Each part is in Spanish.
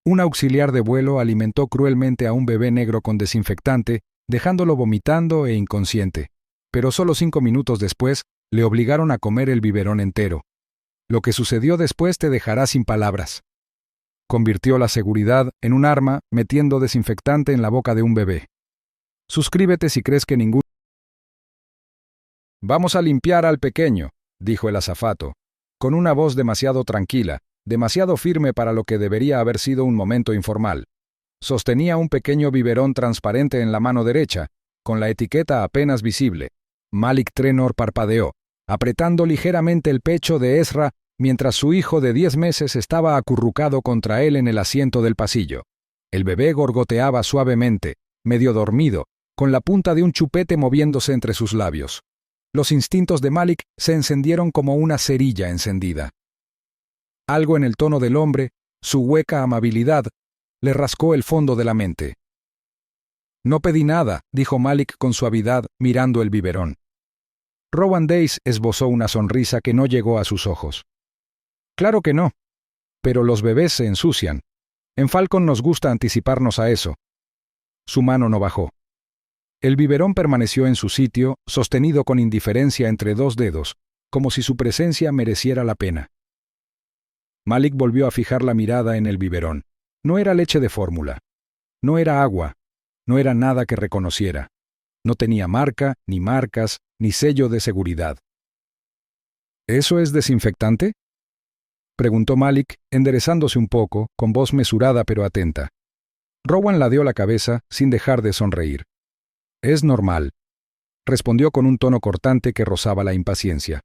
Un auxiliar de vuelo alimentó cruelmente a un bebé negro con desinfectante, dejándolo vomitando e inconsciente, pero solo 5 minutos después le obligaron a comer el biberón entero. Lo que sucedió después te dejará sin palabras. Convirtió la seguridad en un arma metiendo desinfectante en la boca de un bebé. Suscríbete si crees que ningún... Vamos a limpiar al pequeño, dijo el azafato, con una voz demasiado tranquila, demasiado firme para lo que debería haber sido un momento informal. Sostenía un pequeño biberón transparente en la mano derecha, con la etiqueta apenas visible. Malik Trenor parpadeó, apretando ligeramente el pecho de Ezra mientras su hijo de 10 meses estaba acurrucado contra él en el asiento del pasillo. El bebé gorgoteaba suavemente, medio dormido, con la punta de un chupete moviéndose entre sus labios. Los instintos de Malik se encendieron como una cerilla encendida. Algo en el tono del hombre, su hueca amabilidad, le rascó el fondo de la mente. No pedí nada, dijo Malik con suavidad, mirando el biberón. Rowan Dace esbozó una sonrisa que no llegó a sus ojos. Claro que no. Pero los bebés se ensucian. En Falcon nos gusta anticiparnos a eso. Su mano no bajó. El biberón permaneció en su sitio, sostenido con indiferencia entre 2 dedos, como si su presencia mereciera la pena. Malik volvió a fijar la mirada en el biberón. No era leche de fórmula. No era agua. No era nada que reconociera. No tenía marca, ni marcas, ni sello de seguridad. ¿Eso es desinfectante?, preguntó Malik, enderezándose un poco, con voz mesurada pero atenta. Rowan ladeó la cabeza, sin dejar de sonreír. Es normal, respondió con un tono cortante que rozaba la impaciencia.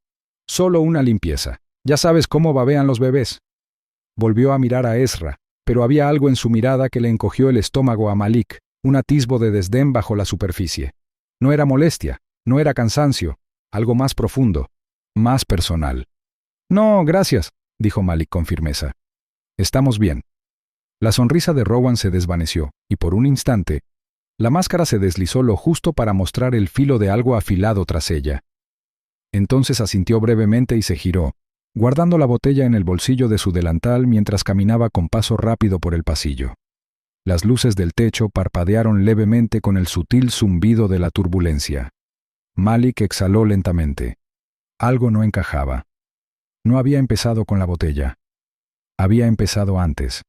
Solo una limpieza. Ya sabes cómo babean los bebés. Volvió a mirar a Ezra, pero había algo en su mirada que le encogió el estómago a Malik, un atisbo de desdén bajo la superficie. No era molestia, no era cansancio, algo más profundo, más personal. No, gracias, dijo Malik con firmeza. Estamos bien. La sonrisa de Rowan se desvaneció, y por un instante, la máscara se deslizó lo justo para mostrar el filo de algo afilado tras ella. Entonces asintió brevemente y se giró, guardando la botella en el bolsillo de su delantal mientras caminaba con paso rápido por el pasillo. Las luces del techo parpadearon levemente con el sutil zumbido de la turbulencia. Malik exhaló lentamente. Algo no encajaba. No había empezado con la botella. Había empezado antes,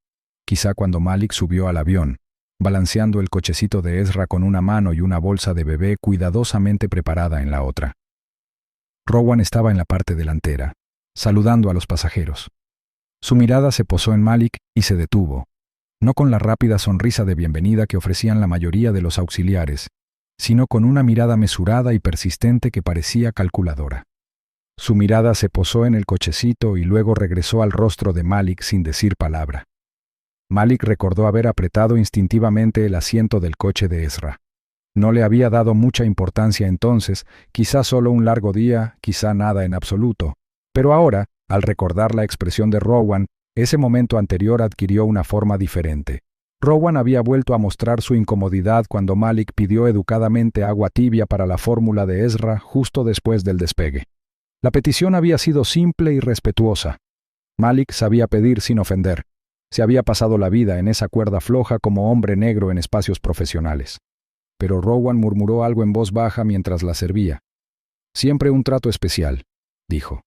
quizá cuando Malik subió al avión, balanceando el cochecito de Ezra con una mano y una bolsa de bebé cuidadosamente preparada en la otra. Rowan estaba en la parte delantera, saludando a los pasajeros. Su mirada se posó en Malik y se detuvo, no con la rápida sonrisa de bienvenida que ofrecían la mayoría de los auxiliares, sino con una mirada mesurada y persistente que parecía calculadora. Su mirada se posó en el cochecito y luego regresó al rostro de Malik sin decir palabra. Malik recordó haber apretado instintivamente el asiento del coche de Ezra. No le había dado mucha importancia entonces, quizá solo un largo día, quizá nada en absoluto, pero ahora, al recordar la expresión de Rowan, ese momento anterior adquirió una forma diferente. Rowan había vuelto a mostrar su incomodidad cuando Malik pidió educadamente agua tibia para la fórmula de Ezra justo después del despegue. La petición había sido simple y respetuosa. Malik sabía pedir sin ofender. Se había pasado la vida en esa cuerda floja como hombre negro en espacios profesionales. Pero Rowan murmuró algo en voz baja mientras la servía. Siempre un trato especial, dijo.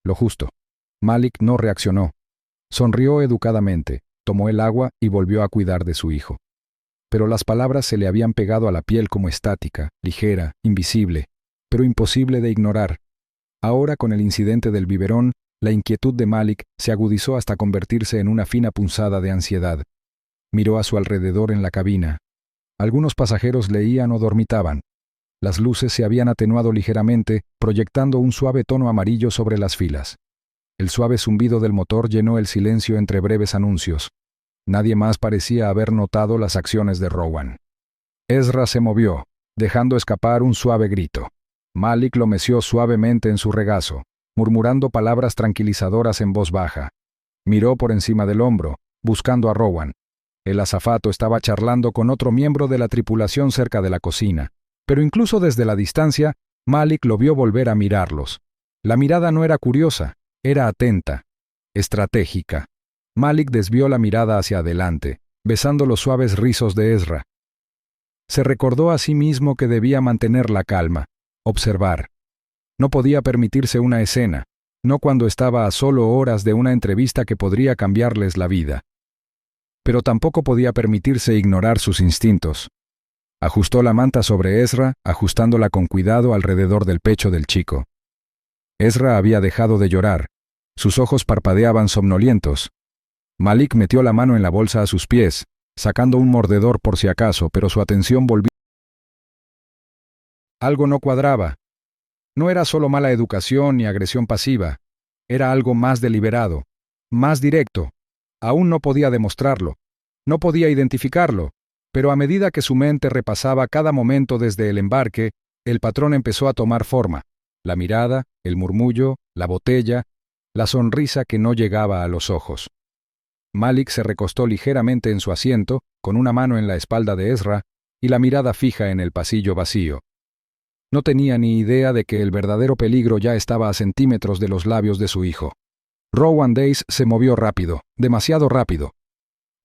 Lo justo. Malik no reaccionó. Sonrió educadamente, tomó el agua y volvió a cuidar de su hijo. Pero las palabras se le habían pegado a la piel como estática, ligera, invisible, pero imposible de ignorar. Ahora, con el incidente del biberón, la inquietud de Malik se agudizó hasta convertirse en una fina punzada de ansiedad. Miró a su alrededor en la cabina. Algunos pasajeros leían o dormitaban. Las luces se habían atenuado ligeramente, proyectando un suave tono amarillo sobre las filas. El suave zumbido del motor llenó el silencio entre breves anuncios. Nadie más parecía haber notado las acciones de Rowan. Ezra se movió, dejando escapar un suave grito. Malik lo meció suavemente en su regazo, murmurando palabras tranquilizadoras en voz baja. Miró por encima del hombro, buscando a Rowan. El azafato estaba charlando con otro miembro de la tripulación cerca de la cocina, pero incluso desde la distancia, Malik lo vio volver a mirarlos. La mirada no era curiosa, era atenta, estratégica. Malik desvió la mirada hacia adelante, besando los suaves rizos de Ezra. Se recordó a sí mismo que debía mantener la calma, observar. No podía permitirse una escena, no cuando estaba a solo horas de una entrevista que podría cambiarles la vida. Pero tampoco podía permitirse ignorar sus instintos. Ajustó la manta sobre Ezra, ajustándola con cuidado alrededor del pecho del chico. Ezra había dejado de llorar. Sus ojos parpadeaban somnolientos. Malik metió la mano en la bolsa a sus pies, sacando un mordedor por si acaso, pero su atención volvió. Algo no cuadraba. No era solo mala educación ni agresión pasiva. Era algo más deliberado, más directo. Aún no podía demostrarlo. No podía identificarlo. Pero a medida que su mente repasaba cada momento desde el embarque, el patrón empezó a tomar forma. La mirada, el murmullo, la botella, la sonrisa que no llegaba a los ojos. Malik se recostó ligeramente en su asiento, con una mano en la espalda de Ezra, y la mirada fija en el pasillo vacío. No tenía ni idea de que el verdadero peligro ya estaba a centímetros de los labios de su hijo. Rowan Dace se movió rápido, demasiado rápido.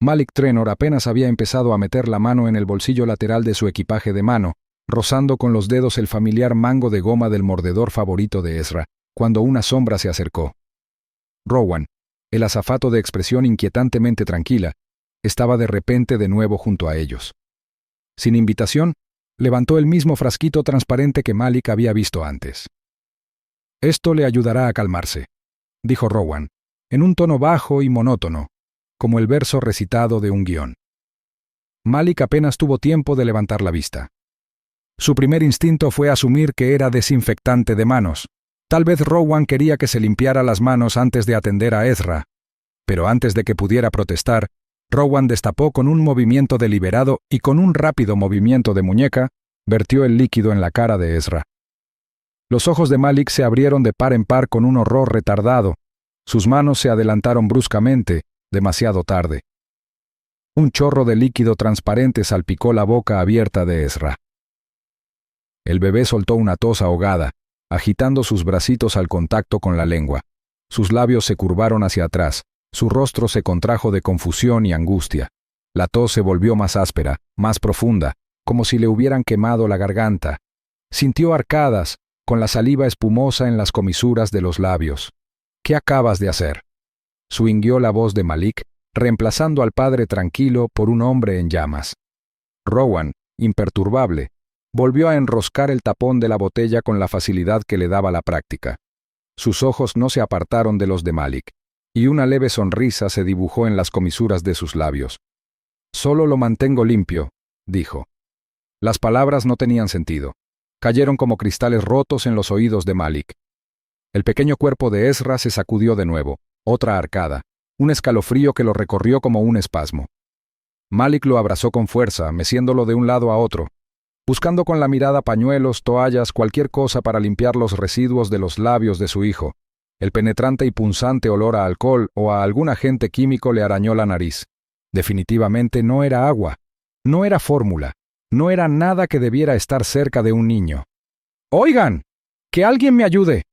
Malik Trenor apenas había empezado a meter la mano en el bolsillo lateral de su equipaje de mano, rozando con los dedos el familiar mango de goma del mordedor favorito de Ezra, cuando una sombra se acercó. Rowan, el azafato de expresión inquietantemente tranquila, estaba de repente de nuevo junto a ellos. Sin invitación, levantó el mismo frasquito transparente que Malik había visto antes. «Esto le ayudará a calmarse», dijo Rowan, en un tono bajo y monótono, como el verso recitado de un guión. Malik apenas tuvo tiempo de levantar la vista. Su primer instinto fue asumir que era desinfectante de manos. Tal vez Rowan quería que se limpiara las manos antes de atender a Ezra. Pero antes de que pudiera protestar, Rowan destapó con un movimiento deliberado y con un rápido movimiento de muñeca, vertió el líquido en la cara de Ezra. Los ojos de Malik se abrieron de par en par con un horror retardado. Sus manos se adelantaron bruscamente, demasiado tarde. Un chorro de líquido transparente salpicó la boca abierta de Ezra. El bebé soltó una tos ahogada, agitando sus bracitos al contacto con la lengua. Sus labios se curvaron hacia atrás, su rostro se contrajo de confusión y angustia. La tos se volvió más áspera, más profunda, como si le hubieran quemado la garganta. Sintió arcadas, con la saliva espumosa en las comisuras de los labios. «¿Qué acabas de hacer?», suhinguió la voz de Malik, reemplazando al padre tranquilo por un hombre en llamas. Rowan, imperturbable, volvió a enroscar el tapón de la botella con la facilidad que le daba la práctica. Sus ojos no se apartaron de los de Malik, y una leve sonrisa se dibujó en las comisuras de sus labios. «Solo lo mantengo limpio», dijo. Las palabras no tenían sentido. Cayeron como cristales rotos en los oídos de Malik. El pequeño cuerpo de Ezra se sacudió de nuevo, otra arcada, un escalofrío que lo recorrió como un espasmo. Malik lo abrazó con fuerza, meciéndolo de un lado a otro, buscando con la mirada pañuelos, toallas, cualquier cosa para limpiar los residuos de los labios de su hijo. El penetrante y punzante olor a alcohol o a algún agente químico le arañó la nariz. Definitivamente no era agua, no era fórmula, no era nada que debiera estar cerca de un niño. «¡Oigan! ¡Que alguien me ayude!»,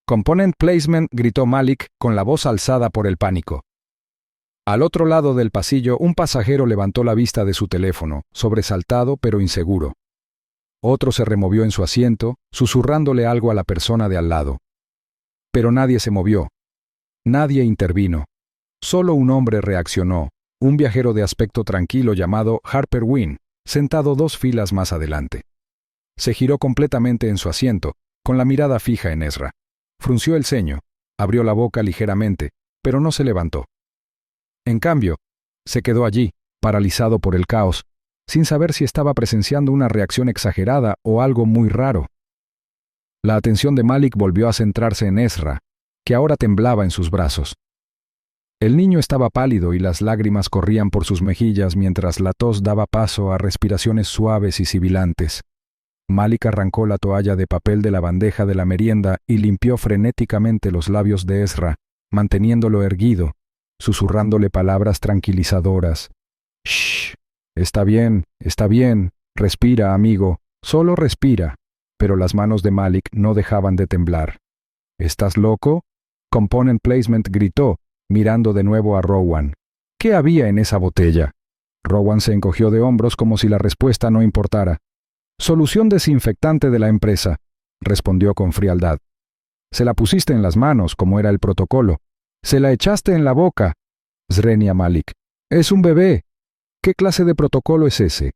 Component Placement, gritó Malik con la voz alzada por el pánico. Al otro lado del pasillo, un pasajero levantó la vista de su teléfono, sobresaltado pero inseguro. Otro se removió en su asiento, susurrándole algo a la persona de al lado. Pero nadie se movió. Nadie intervino. Solo un hombre reaccionó, un viajero de aspecto tranquilo llamado Harper Wynne, sentado 2 filas más adelante. Se giró completamente en su asiento, con la mirada fija en Ezra. Frunció el ceño, abrió la boca ligeramente, pero no se levantó. En cambio, se quedó allí, paralizado por el caos, sin saber si estaba presenciando una reacción exagerada o algo muy raro. La atención de Malik volvió a centrarse en Ezra, que ahora temblaba en sus brazos. El niño estaba pálido y las lágrimas corrían por sus mejillas mientras la tos daba paso a respiraciones suaves y sibilantes. Malik arrancó la toalla de papel de la bandeja de la merienda y limpió frenéticamente los labios de Ezra, manteniéndolo erguido, susurrándole palabras tranquilizadoras. «Shh, está bien, respira, amigo, solo respira». Pero las manos de Malik no dejaban de temblar. «¿Estás loco?», Component Placement gritó, mirando de nuevo a Rowan. ¿Qué había en esa botella? Rowan se encogió de hombros como si la respuesta no importara. Solución desinfectante de la empresa, respondió con frialdad. Se la pusiste en las manos, como era el protocolo. Se la echaste en la boca. Srenia Malik. Es un bebé. ¿Qué clase de protocolo es ese?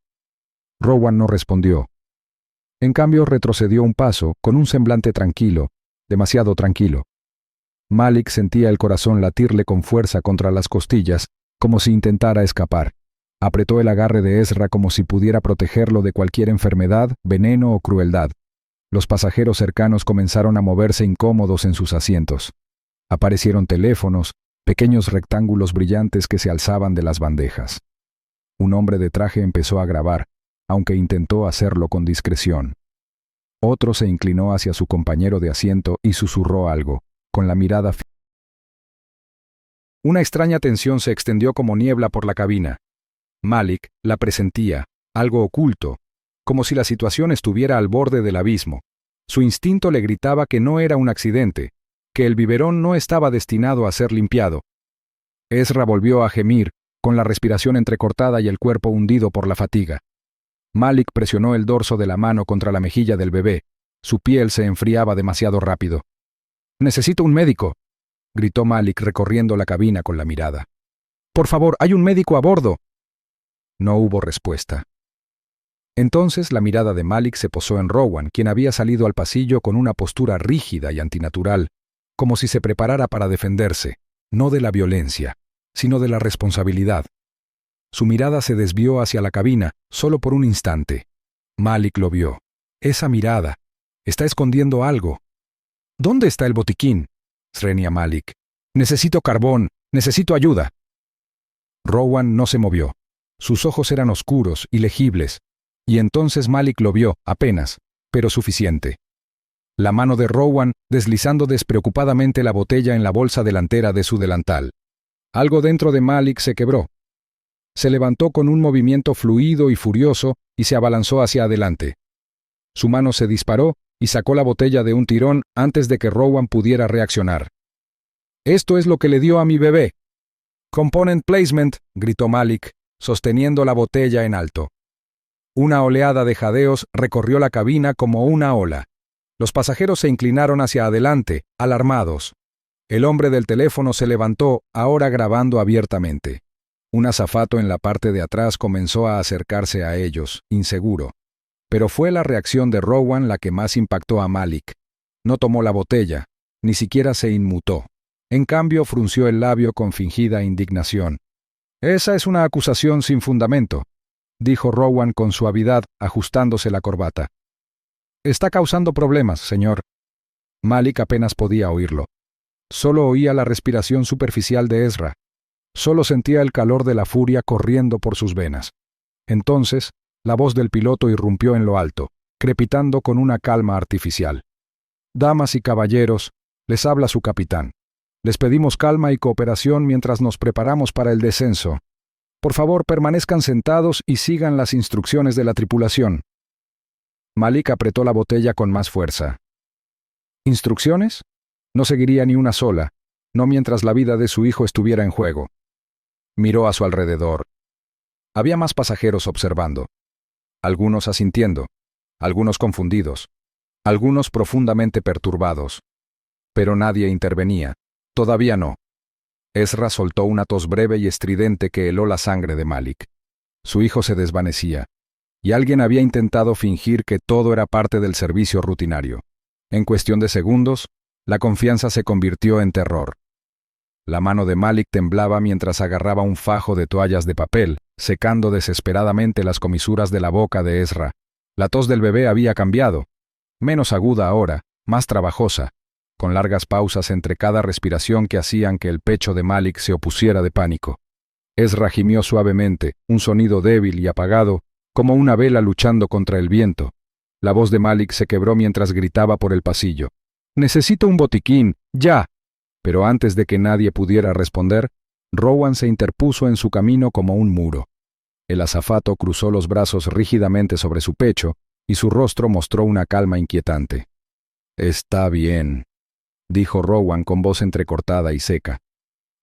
Rowan no respondió. En cambio, retrocedió un paso, con un semblante tranquilo, demasiado tranquilo. Malik sentía el corazón latirle con fuerza contra las costillas, como si intentara escapar. Apretó el agarre de Ezra como si pudiera protegerlo de cualquier enfermedad, veneno o crueldad. Los pasajeros cercanos comenzaron a moverse incómodos en sus asientos. Aparecieron teléfonos, pequeños rectángulos brillantes que se alzaban de las bandejas. Un hombre de traje empezó a grabar, aunque intentó hacerlo con discreción. Otro se inclinó hacia su compañero de asiento y susurró algo, con la mirada fija. Una extraña tensión se extendió como niebla por la cabina. Malik la presentía, algo oculto, como si la situación estuviera al borde del abismo. Su instinto le gritaba que no era un accidente, que el biberón no estaba destinado a ser limpiado. Ezra volvió a gemir, con la respiración entrecortada y el cuerpo hundido por la fatiga. Malik presionó el dorso de la mano contra la mejilla del bebé. Su piel se enfriaba demasiado rápido. «Necesito un médico», gritó Malik recorriendo la cabina con la mirada. «Por favor, hay un médico a bordo». No hubo respuesta. Entonces la mirada de Malik se posó en Rowan, quien había salido al pasillo con una postura rígida y antinatural, como si se preparara para defenderse, no de la violencia, sino de la responsabilidad. Su mirada se desvió hacia la cabina, solo por un instante. Malik lo vio. Esa mirada. Está escondiendo algo. ¿Dónde está el botiquín? Srenia Malik. Necesito carbón. Necesito ayuda. Rowan no se movió. Sus ojos eran oscuros, ilegibles. Y entonces Malik lo vio, apenas, pero suficiente. La mano de Rowan deslizando despreocupadamente la botella en la bolsa delantera de su delantal. Algo dentro de Malik se quebró. Se levantó con un movimiento fluido y furioso y se abalanzó hacia adelante. Su mano se disparó y sacó la botella de un tirón antes de que Rowan pudiera reaccionar. «Esto es lo que le dio a mi bebé». «Component placement», gritó Malik, sosteniendo la botella en alto. Una oleada de jadeos recorrió la cabina como una ola. Los pasajeros se inclinaron hacia adelante, alarmados. El hombre del teléfono se levantó, ahora grabando abiertamente. Un azafato en la parte de atrás comenzó a acercarse a ellos, inseguro. Pero fue la reacción de Rowan la que más impactó a Malik. No tomó la botella, ni siquiera se inmutó. En cambio, frunció el labio con fingida indignación. «Esa es una acusación sin fundamento», dijo Rowan con suavidad, ajustándose la corbata. «Está causando problemas, señor». Malik apenas podía oírlo. Solo oía la respiración superficial de Ezra. Solo sentía el calor de la furia corriendo por sus venas. Entonces, la voz del piloto irrumpió en lo alto, crepitando con una calma artificial. «Damas y caballeros, les habla su capitán. Les pedimos calma y cooperación mientras nos preparamos para el descenso. Por favor, permanezcan sentados y sigan las instrucciones de la tripulación». Malik apretó la botella con más fuerza. ¿Instrucciones? No seguiría ni una sola, no mientras la vida de su hijo estuviera en juego. Miró a su alrededor. Había más pasajeros observando. Algunos asintiendo, algunos confundidos, algunos profundamente perturbados. Pero nadie intervenía. Todavía no. Ezra soltó una tos breve y estridente que heló la sangre de Malik. Su hijo se desvanecía, y alguien había intentado fingir que todo era parte del servicio rutinario. En cuestión de segundos, la confianza se convirtió en terror. La mano de Malik temblaba mientras agarraba un fajo de toallas de papel, secando desesperadamente las comisuras de la boca de Ezra. La tos del bebé había cambiado, menos aguda ahora, más trabajosa, con largas pausas entre cada respiración que hacían que el pecho de Malik se opusiera de pánico. Ezra gimió suavemente, un sonido débil y apagado, como una vela luchando contra el viento. La voz de Malik se quebró mientras gritaba por el pasillo. «Necesito un botiquín, ya». Pero antes de que nadie pudiera responder, Rowan se interpuso en su camino como un muro. El azafato cruzó los brazos rígidamente sobre su pecho y su rostro mostró una calma inquietante. «Está bien», dijo Rowan con voz entrecortada y seca.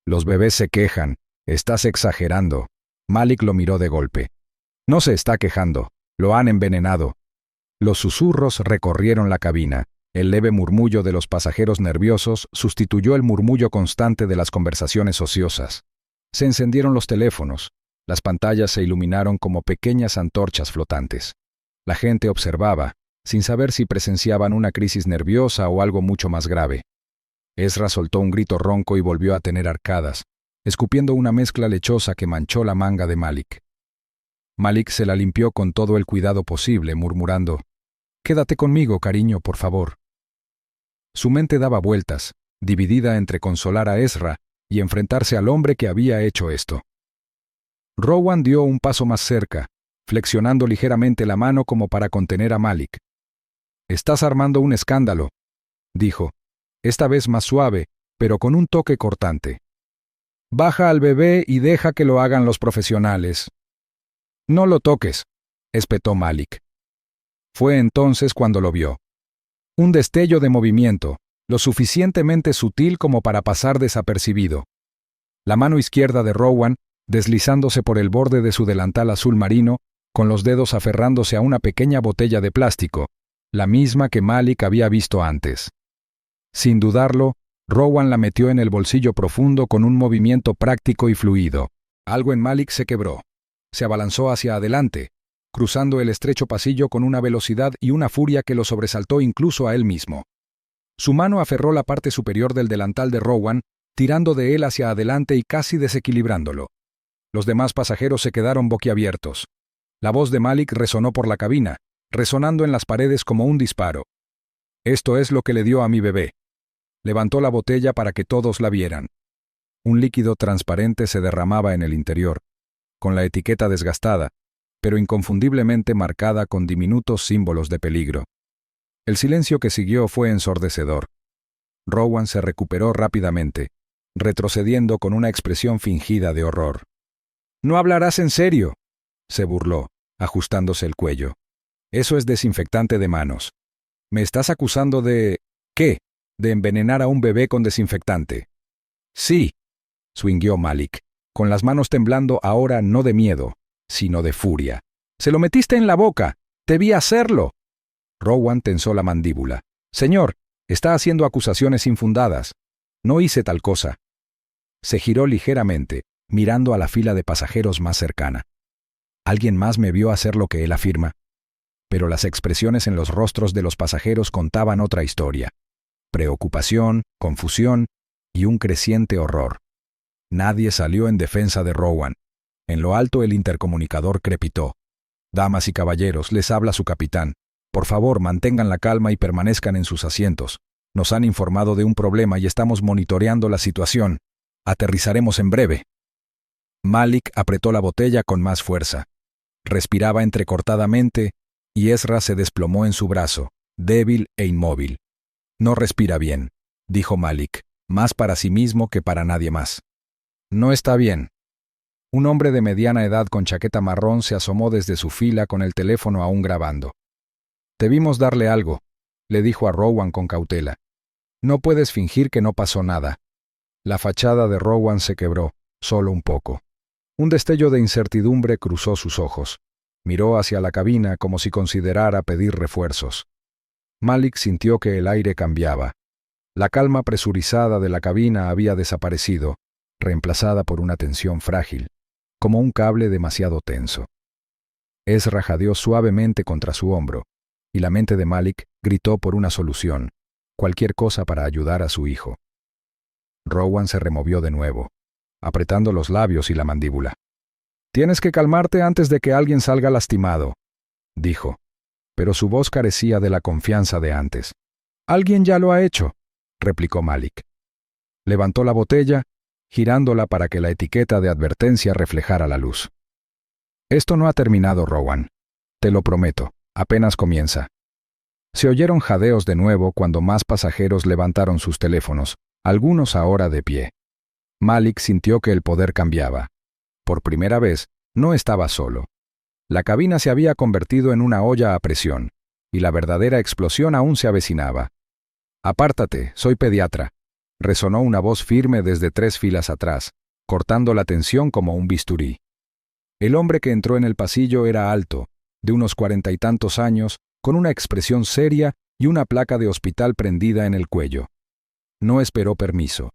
Los bebés se quejan. Estás exagerando. Malik lo miró de golpe. No se está quejando. Lo han envenenado. Los susurros recorrieron la cabina. El leve murmullo de los pasajeros nerviosos sustituyó el murmullo constante de las conversaciones ociosas. Se encendieron los teléfonos. Las pantallas se iluminaron como pequeñas antorchas flotantes. La gente observaba, sin saber si presenciaban una crisis nerviosa o algo mucho más grave. Ezra soltó un grito ronco y volvió a tener arcadas, escupiendo una mezcla lechosa que manchó la manga de Malik. Malik se la limpió con todo el cuidado posible, murmurando: «Quédate conmigo, cariño, por favor». Su mente daba vueltas, dividida entre consolar a Ezra y enfrentarse al hombre que había hecho esto. Rowan dio un paso más cerca, flexionando ligeramente la mano como para contener a Malik. «Estás armando un escándalo», dijo, esta vez más suave, pero con un toque cortante. «Baja al bebé y deja que lo hagan los profesionales». «No lo toques», espetó Malik. Fue entonces cuando lo vio. Un destello de movimiento, lo suficientemente sutil como para pasar desapercibido. La mano izquierda de Rowan, deslizándose por el borde de su delantal azul marino, con los dedos aferrándose a una pequeña botella de plástico, la misma que Malik había visto antes. Sin dudarlo, Rowan la metió en el bolsillo profundo con un movimiento práctico y fluido. Algo en Malik se quebró. Se abalanzó hacia adelante, cruzando el estrecho pasillo con una velocidad y una furia que lo sobresaltó incluso a él mismo. Su mano aferró la parte superior del delantal de Rowan, tirando de él hacia adelante y casi desequilibrándolo. Los demás pasajeros se quedaron boquiabiertos. La voz de Malik resonó por la cabina, resonando en las paredes como un disparo. «Esto es lo que le dio a mi bebé». Levantó la botella para que todos la vieran. Un líquido transparente se derramaba en el interior, con la etiqueta desgastada, pero inconfundiblemente marcada con diminutos símbolos de peligro. El silencio que siguió fue ensordecedor. Rowan se recuperó rápidamente, retrocediendo con una expresión fingida de horror. «¿No hablarás en serio?», se burló, ajustándose el cuello. «Eso es desinfectante de manos. ¿Me estás acusando de... qué? ¿De envenenar a un bebé con desinfectante?» «Sí», swingueó Malik, con las manos temblando ahora no de miedo, sino de furia. «Se lo metiste en la boca. Te vi hacerlo». Rowan tensó la mandíbula. «Señor, está haciendo acusaciones infundadas. No hice tal cosa». Se giró ligeramente, mirando a la fila de pasajeros más cercana. «¿Alguien más me vio hacer lo que él afirma?» Pero las expresiones en los rostros de los pasajeros contaban otra historia. Preocupación, confusión y un creciente horror. Nadie salió en defensa de Rowan. En lo alto el intercomunicador crepitó. «Damas y caballeros, les habla su capitán. Por favor, mantengan la calma y permanezcan en sus asientos. Nos han informado de un problema y estamos monitoreando la situación. Aterrizaremos en breve». Malik apretó la botella con más fuerza. Respiraba entrecortadamente y Ezra se desplomó en su brazo, débil e inmóvil. «No respira bien», dijo Malik, más para sí mismo que para nadie más. «No está bien». Un hombre de mediana edad con chaqueta marrón se asomó desde su fila con el teléfono aún grabando. «Te vimos darle algo», le dijo a Rowan con cautela. «No puedes fingir que no pasó nada». La fachada de Rowan se quebró, solo un poco. Un destello de incertidumbre cruzó sus ojos. Miró hacia la cabina como si considerara pedir refuerzos. Malik sintió que el aire cambiaba. La calma presurizada de la cabina había desaparecido, reemplazada por una tensión frágil, como un cable demasiado tenso. Ezra jadeó suavemente contra su hombro, y la mente de Malik gritó por una solución, cualquier cosa para ayudar a su hijo. Rowan se removió de nuevo, apretando los labios y la mandíbula. «Tienes que calmarte antes de que alguien salga lastimado», dijo, pero su voz carecía de la confianza de antes. «Alguien ya lo ha hecho», replicó Malik. Levantó la botella, girándola para que la etiqueta de advertencia reflejara la luz. «Esto no ha terminado, Rowan. Te lo prometo, apenas comienza». Se oyeron jadeos de nuevo cuando más pasajeros levantaron sus teléfonos, algunos ahora de pie. Malik sintió que el poder cambiaba. Por primera vez, no estaba solo. La cabina se había convertido en una olla a presión, y la verdadera explosión aún se avecinaba. «Apártate, soy pediatra», Resonó una voz firme desde 3 filas atrás, cortando la tensión como un bisturí. El hombre que entró en el pasillo era alto, de unos 40 y tantos años, con una expresión seria y una placa de hospital prendida en el cuello. No esperó permiso.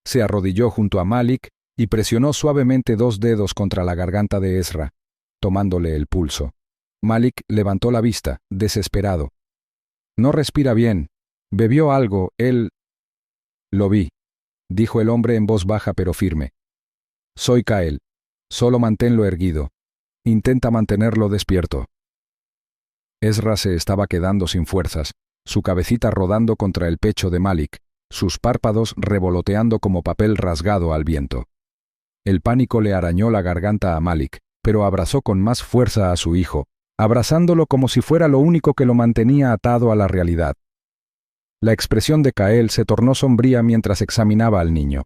Se arrodilló junto a Malik y presionó suavemente 2 dedos contra la garganta de Ezra, tomándole el pulso. Malik levantó la vista, desesperado. No respira bien. Bebió algo, él... Lo vi, dijo el hombre en voz baja pero firme. Soy Kael. Solo manténlo erguido. Intenta mantenerlo despierto. Ezra se estaba quedando sin fuerzas, su cabecita rodando contra el pecho de Malik, sus párpados revoloteando como papel rasgado al viento. El pánico le arañó la garganta a Malik, pero abrazó con más fuerza a su hijo, abrazándolo como si fuera lo único que lo mantenía atado a la realidad. La expresión de Kael se tornó sombría mientras examinaba al niño.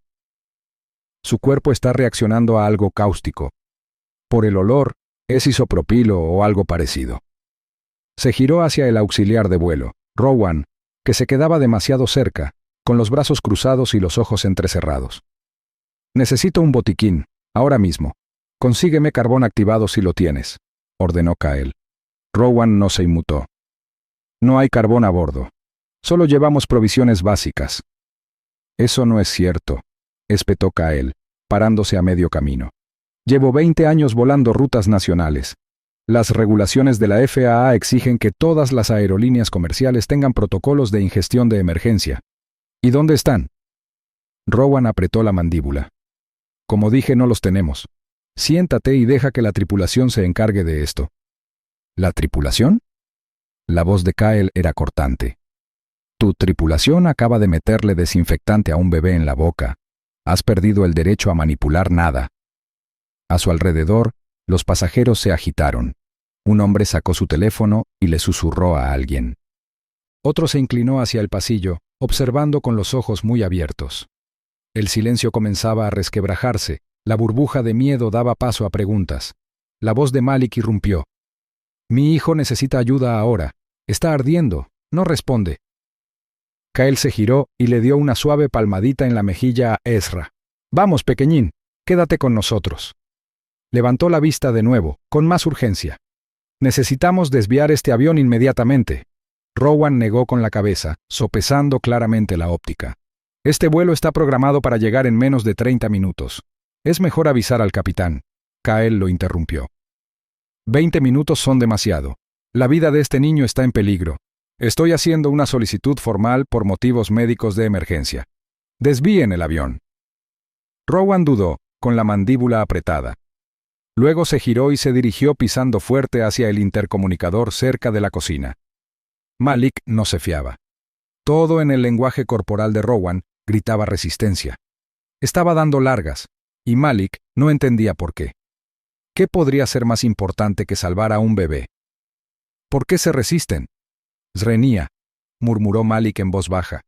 Su cuerpo está reaccionando a algo cáustico. Por el olor, es isopropilo o algo parecido. Se giró hacia el auxiliar de vuelo, Rowan, que se quedaba demasiado cerca, con los brazos cruzados y los ojos entrecerrados. Necesito un botiquín, ahora mismo. Consígueme carbón activado si lo tienes, ordenó Kael. Rowan no se inmutó. No hay carbón a bordo. Solo llevamos provisiones básicas. Eso no es cierto, espetó Kael, parándose a medio camino. Llevo 20 años volando rutas nacionales. Las regulaciones de la FAA exigen que todas las aerolíneas comerciales tengan protocolos de ingestión de emergencia. ¿Y dónde están? Rowan apretó la mandíbula. Como dije, no los tenemos. Siéntate y deja que la tripulación se encargue de esto. ¿La tripulación? La voz de Kael era cortante. Tu tripulación acaba de meterle desinfectante a un bebé en la boca. Has perdido el derecho a manipular nada. A su alrededor, los pasajeros se agitaron. Un hombre sacó su teléfono y le susurró a alguien. Otro se inclinó hacia el pasillo, observando con los ojos muy abiertos. El silencio comenzaba a resquebrajarse, la burbuja de miedo daba paso a preguntas. La voz de Malik irrumpió. Mi hijo necesita ayuda ahora. Está ardiendo. No responde. Kael se giró y le dio una suave palmadita en la mejilla a Ezra. Vamos, pequeñín, quédate con nosotros. Levantó la vista de nuevo, con más urgencia. Necesitamos desviar este avión inmediatamente. Rowan negó con la cabeza, sopesando claramente la óptica. Este vuelo está programado para llegar en menos de 30 minutos. Es mejor avisar al capitán. Kael lo interrumpió. 20 minutos son demasiado. La vida de este niño está en peligro. Estoy haciendo una solicitud formal por motivos médicos de emergencia. Desvíen el avión. Rowan dudó, con la mandíbula apretada. Luego se giró y se dirigió pisando fuerte hacia el intercomunicador cerca de la cocina. Malik no se fiaba. Todo en el lenguaje corporal de Rowan gritaba resistencia. Estaba dando largas, y Malik no entendía por qué. ¿Qué podría ser más importante que salvar a un bebé? ¿Por qué se resisten? Zrenia, murmuró Malik en voz baja.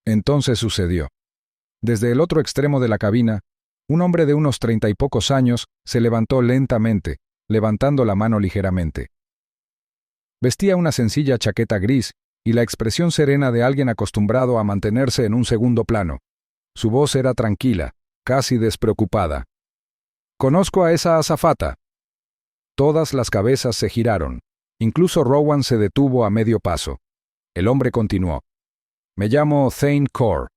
Entonces sucedió. Desde el otro extremo de la cabina, un hombre de unos 30 y pocos años se levantó lentamente, levantando la mano ligeramente. Vestía una sencilla chaqueta gris y la expresión serena de alguien acostumbrado a mantenerse en un segundo plano. Su voz era tranquila, casi despreocupada. «Conozco a esa azafata». Todas las cabezas se giraron. Incluso Rowan se detuvo a medio paso. El hombre continuó. «Me llamo Thane Core.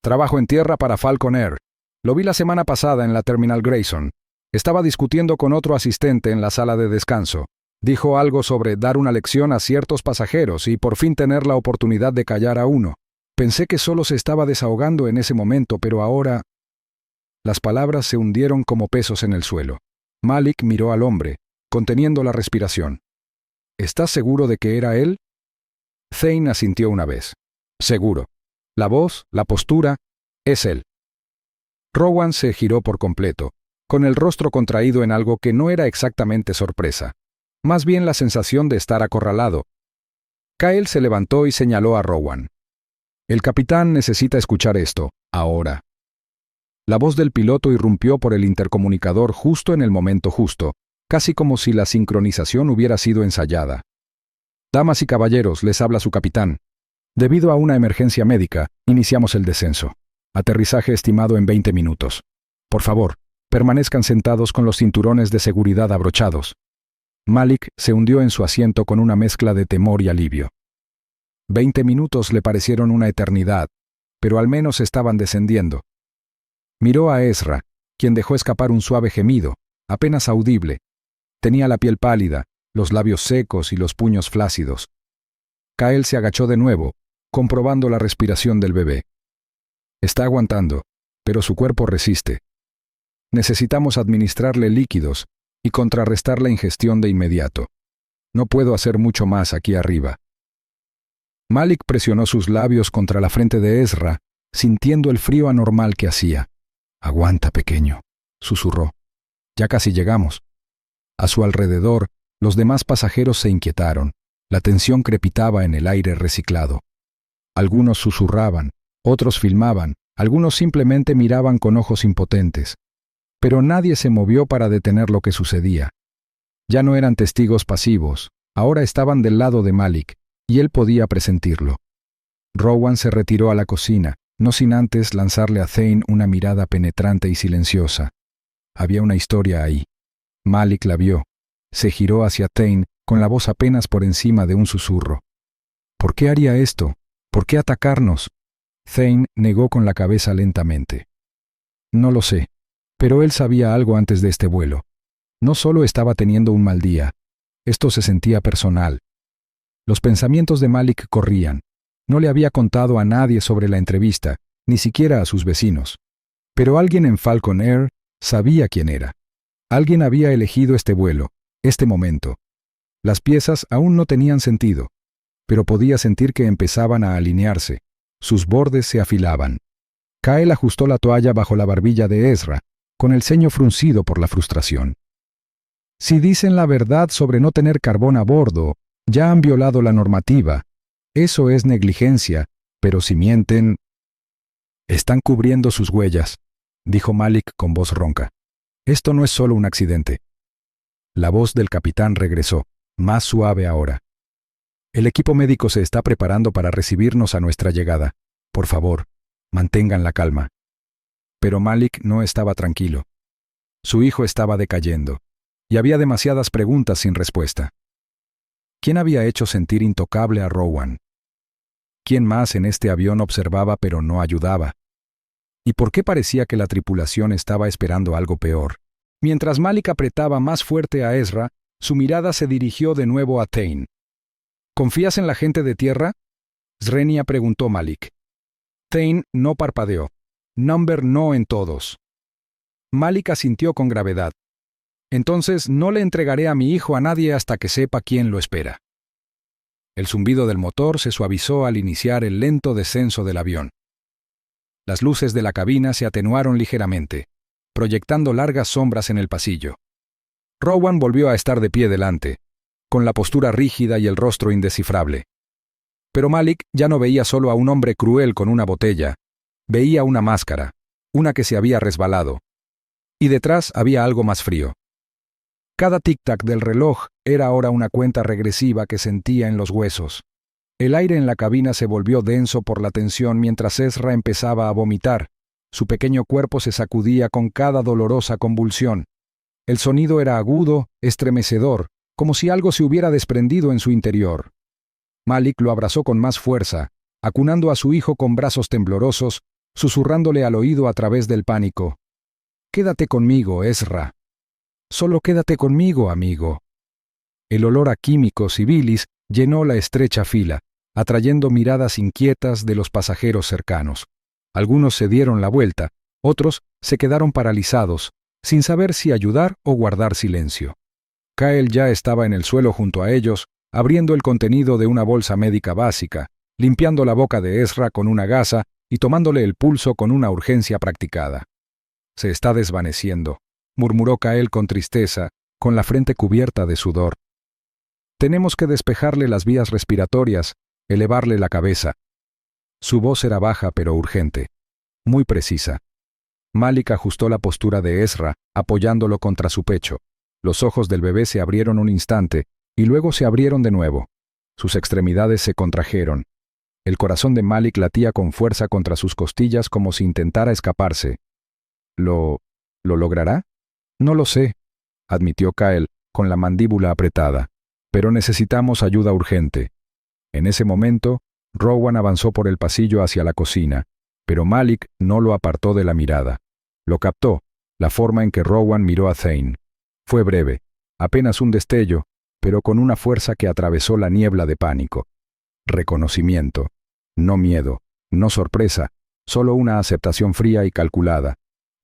Trabajo en tierra para Falcon Air. Lo vi la semana pasada en la Terminal Grayson. Estaba discutiendo con otro asistente en la sala de descanso. Dijo algo sobre dar una lección a ciertos pasajeros y por fin tener la oportunidad de callar a uno. Pensé que solo se estaba desahogando en ese momento, pero ahora...» Las palabras se hundieron como pesos en el suelo. Malik miró al hombre, conteniendo la respiración. ¿Estás seguro de que era él? Thane asintió una vez. Seguro. La voz, la postura, es él. Rowan se giró por completo, con el rostro contraído en algo que no era exactamente sorpresa, más bien la sensación de estar acorralado. Kael se levantó y señaló a Rowan. El capitán necesita escuchar esto, ahora. La voz del piloto irrumpió por el intercomunicador justo en el momento justo, casi como si la sincronización hubiera sido ensayada. Damas y caballeros, les habla su capitán. Debido a una emergencia médica, Iniciamos el descenso. Aterrizaje estimado en 20 minutos. Por favor, permanezcan sentados con los cinturones de seguridad abrochados. Malik se hundió en su asiento con una mezcla de temor y alivio. 20 minutos le parecieron una eternidad, pero al menos estaban descendiendo. Miró a Ezra, quien dejó escapar un suave gemido, apenas audible. Tenía la piel pálida, los labios secos y los puños flácidos. Kyle se agachó de nuevo, comprobando la respiración del bebé. Está aguantando, pero su cuerpo resiste. Necesitamos administrarle líquidos y contrarrestar la ingestión de inmediato. No puedo hacer mucho más aquí arriba. Malik presionó sus labios contra la frente de Ezra, sintiendo el frío anormal que hacía. «Aguanta, pequeño», susurró. «Ya casi llegamos». A su alrededor, los demás pasajeros se inquietaron. La tensión crepitaba en el aire reciclado. Algunos susurraban, otros filmaban, algunos simplemente miraban con ojos impotentes. Pero nadie se movió para detener lo que sucedía. Ya no eran testigos pasivos, ahora estaban del lado de Malik, y él podía presentirlo. Rowan se retiró a la cocina, no sin antes lanzarle a Thane una mirada penetrante y silenciosa. Había una historia ahí. Malik la vio. Se giró hacia Thane con la voz apenas por encima de un susurro. ¿Por qué haría esto? ¿Por qué atacarnos? Thane negó con la cabeza lentamente. No lo sé, pero él sabía algo antes de este vuelo. No solo estaba teniendo un mal día, esto se sentía personal. Los pensamientos de Malik corrían. No le había contado a nadie sobre la entrevista, ni siquiera a sus vecinos. Pero alguien en Falcon Air sabía quién era. Alguien había elegido este vuelo, este momento. Las piezas aún no tenían sentido, pero podía sentir que empezaban a alinearse. Sus bordes se afilaban. Kyle ajustó la toalla bajo la barbilla de Ezra, con el ceño fruncido por la frustración. Si dicen la verdad sobre no tener carbón a bordo, ya han violado la normativa. Eso es negligencia, pero si mienten... Están cubriendo sus huellas, dijo Malik con voz ronca. Esto no es solo un accidente. La voz del capitán regresó, más suave ahora. El equipo médico se está preparando para recibirnos a nuestra llegada. Por favor, mantengan la calma. Pero Malik no estaba tranquilo. Su hijo estaba decayendo, y había demasiadas preguntas sin respuesta. ¿Quién había hecho sentir intocable a Rowan? ¿Quién más en este avión observaba pero no ayudaba? ¿Y por qué parecía que la tripulación estaba esperando algo peor? Mientras Malik apretaba más fuerte a Ezra, su mirada se dirigió de nuevo a Thane. ¿Confías en la gente de tierra? Srenia preguntó Malik. Thane no parpadeó. Number no en todos. Malik asintió con gravedad. Entonces no le entregaré a mi hijo a nadie hasta que sepa quién lo espera. El zumbido del motor se suavizó al iniciar el lento descenso del avión. Las luces de la cabina se atenuaron ligeramente, proyectando largas sombras en el pasillo. Rowan volvió a estar de pie delante, con la postura rígida y el rostro indescifrable. Pero Malik ya no veía solo a un hombre cruel con una botella, veía una máscara, una que se había resbalado. Y detrás había algo más frío. Cada tic-tac del reloj era ahora una cuenta regresiva que sentía en los huesos. El aire en la cabina se volvió denso por la tensión mientras Ezra empezaba a vomitar. Su pequeño cuerpo se sacudía con cada dolorosa convulsión. El sonido era agudo, estremecedor, como si algo se hubiera desprendido en su interior. Malik lo abrazó con más fuerza, acunando a su hijo con brazos temblorosos, susurrándole al oído a través del pánico. «Quédate conmigo, Ezra. Solo quédate conmigo, amigo». El olor a químicos y bilis llenó la estrecha fila, atrayendo miradas inquietas de los pasajeros cercanos. Algunos se dieron la vuelta, otros se quedaron paralizados, sin saber si ayudar o guardar silencio. Kyle ya estaba en el suelo junto a ellos, abriendo el contenido de una bolsa médica básica, limpiando la boca de Ezra con una gasa y tomándole el pulso con una urgencia practicada. «Se está desvaneciendo», murmuró Kyle con tristeza, con la frente cubierta de sudor. «Tenemos que despejarle las vías respiratorias, elevarle la cabeza». Su voz era baja pero urgente, muy precisa. Malik ajustó la postura de Ezra, apoyándolo contra su pecho. Los ojos del bebé se abrieron un instante, y luego se abrieron de nuevo. Sus extremidades se contrajeron. El corazón de Malik latía con fuerza contra sus costillas como si intentara escaparse. ¿Lo logrará? No lo sé, admitió Kyle, con la mandíbula apretada. Pero necesitamos ayuda urgente. En ese momento, Rowan avanzó por el pasillo hacia la cocina, pero Malik no lo apartó de la mirada. Lo captó, la forma en que Rowan miró a Thane. Fue breve, apenas un destello, pero con una fuerza que atravesó la niebla de pánico. Reconocimiento. No miedo, no sorpresa, solo una aceptación fría y calculada.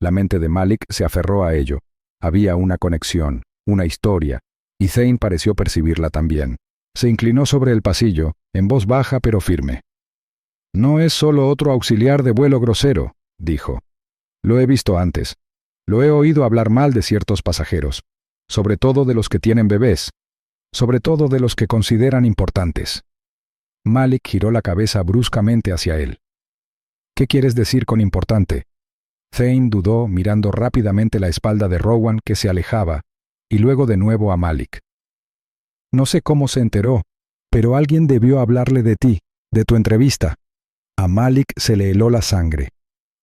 La mente de Malik se aferró a ello. Había una conexión, una historia, y Thane pareció percibirla también. Se inclinó sobre el pasillo, en voz baja pero firme. «No es solo otro auxiliar de vuelo grosero», dijo. «Lo he visto antes. Lo he oído hablar mal de ciertos pasajeros, sobre todo de los que tienen bebés, sobre todo de los que consideran importantes». Malik giró la cabeza bruscamente hacia él. «¿Qué quieres decir con importante?» Thane dudó, mirando rápidamente la espalda de Rowan que se alejaba, y luego de nuevo a Malik. «No sé cómo se enteró, pero alguien debió hablarle de ti, de tu entrevista». A Malik se le heló la sangre.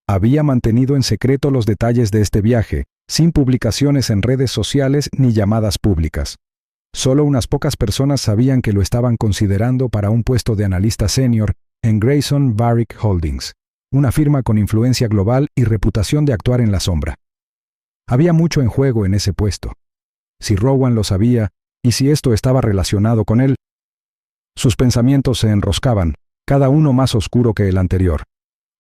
Había mantenido en secreto los detalles de este viaje, sin publicaciones en redes sociales ni llamadas públicas. Solo unas pocas personas sabían que lo estaban considerando para un puesto de analista senior en Grayson Barrick Holdings, una firma con influencia global y reputación de actuar en la sombra. Había mucho en juego en ese puesto. Si Rowan lo sabía, y si esto estaba relacionado con él, sus pensamientos se enroscaban, cada uno más oscuro que el anterior.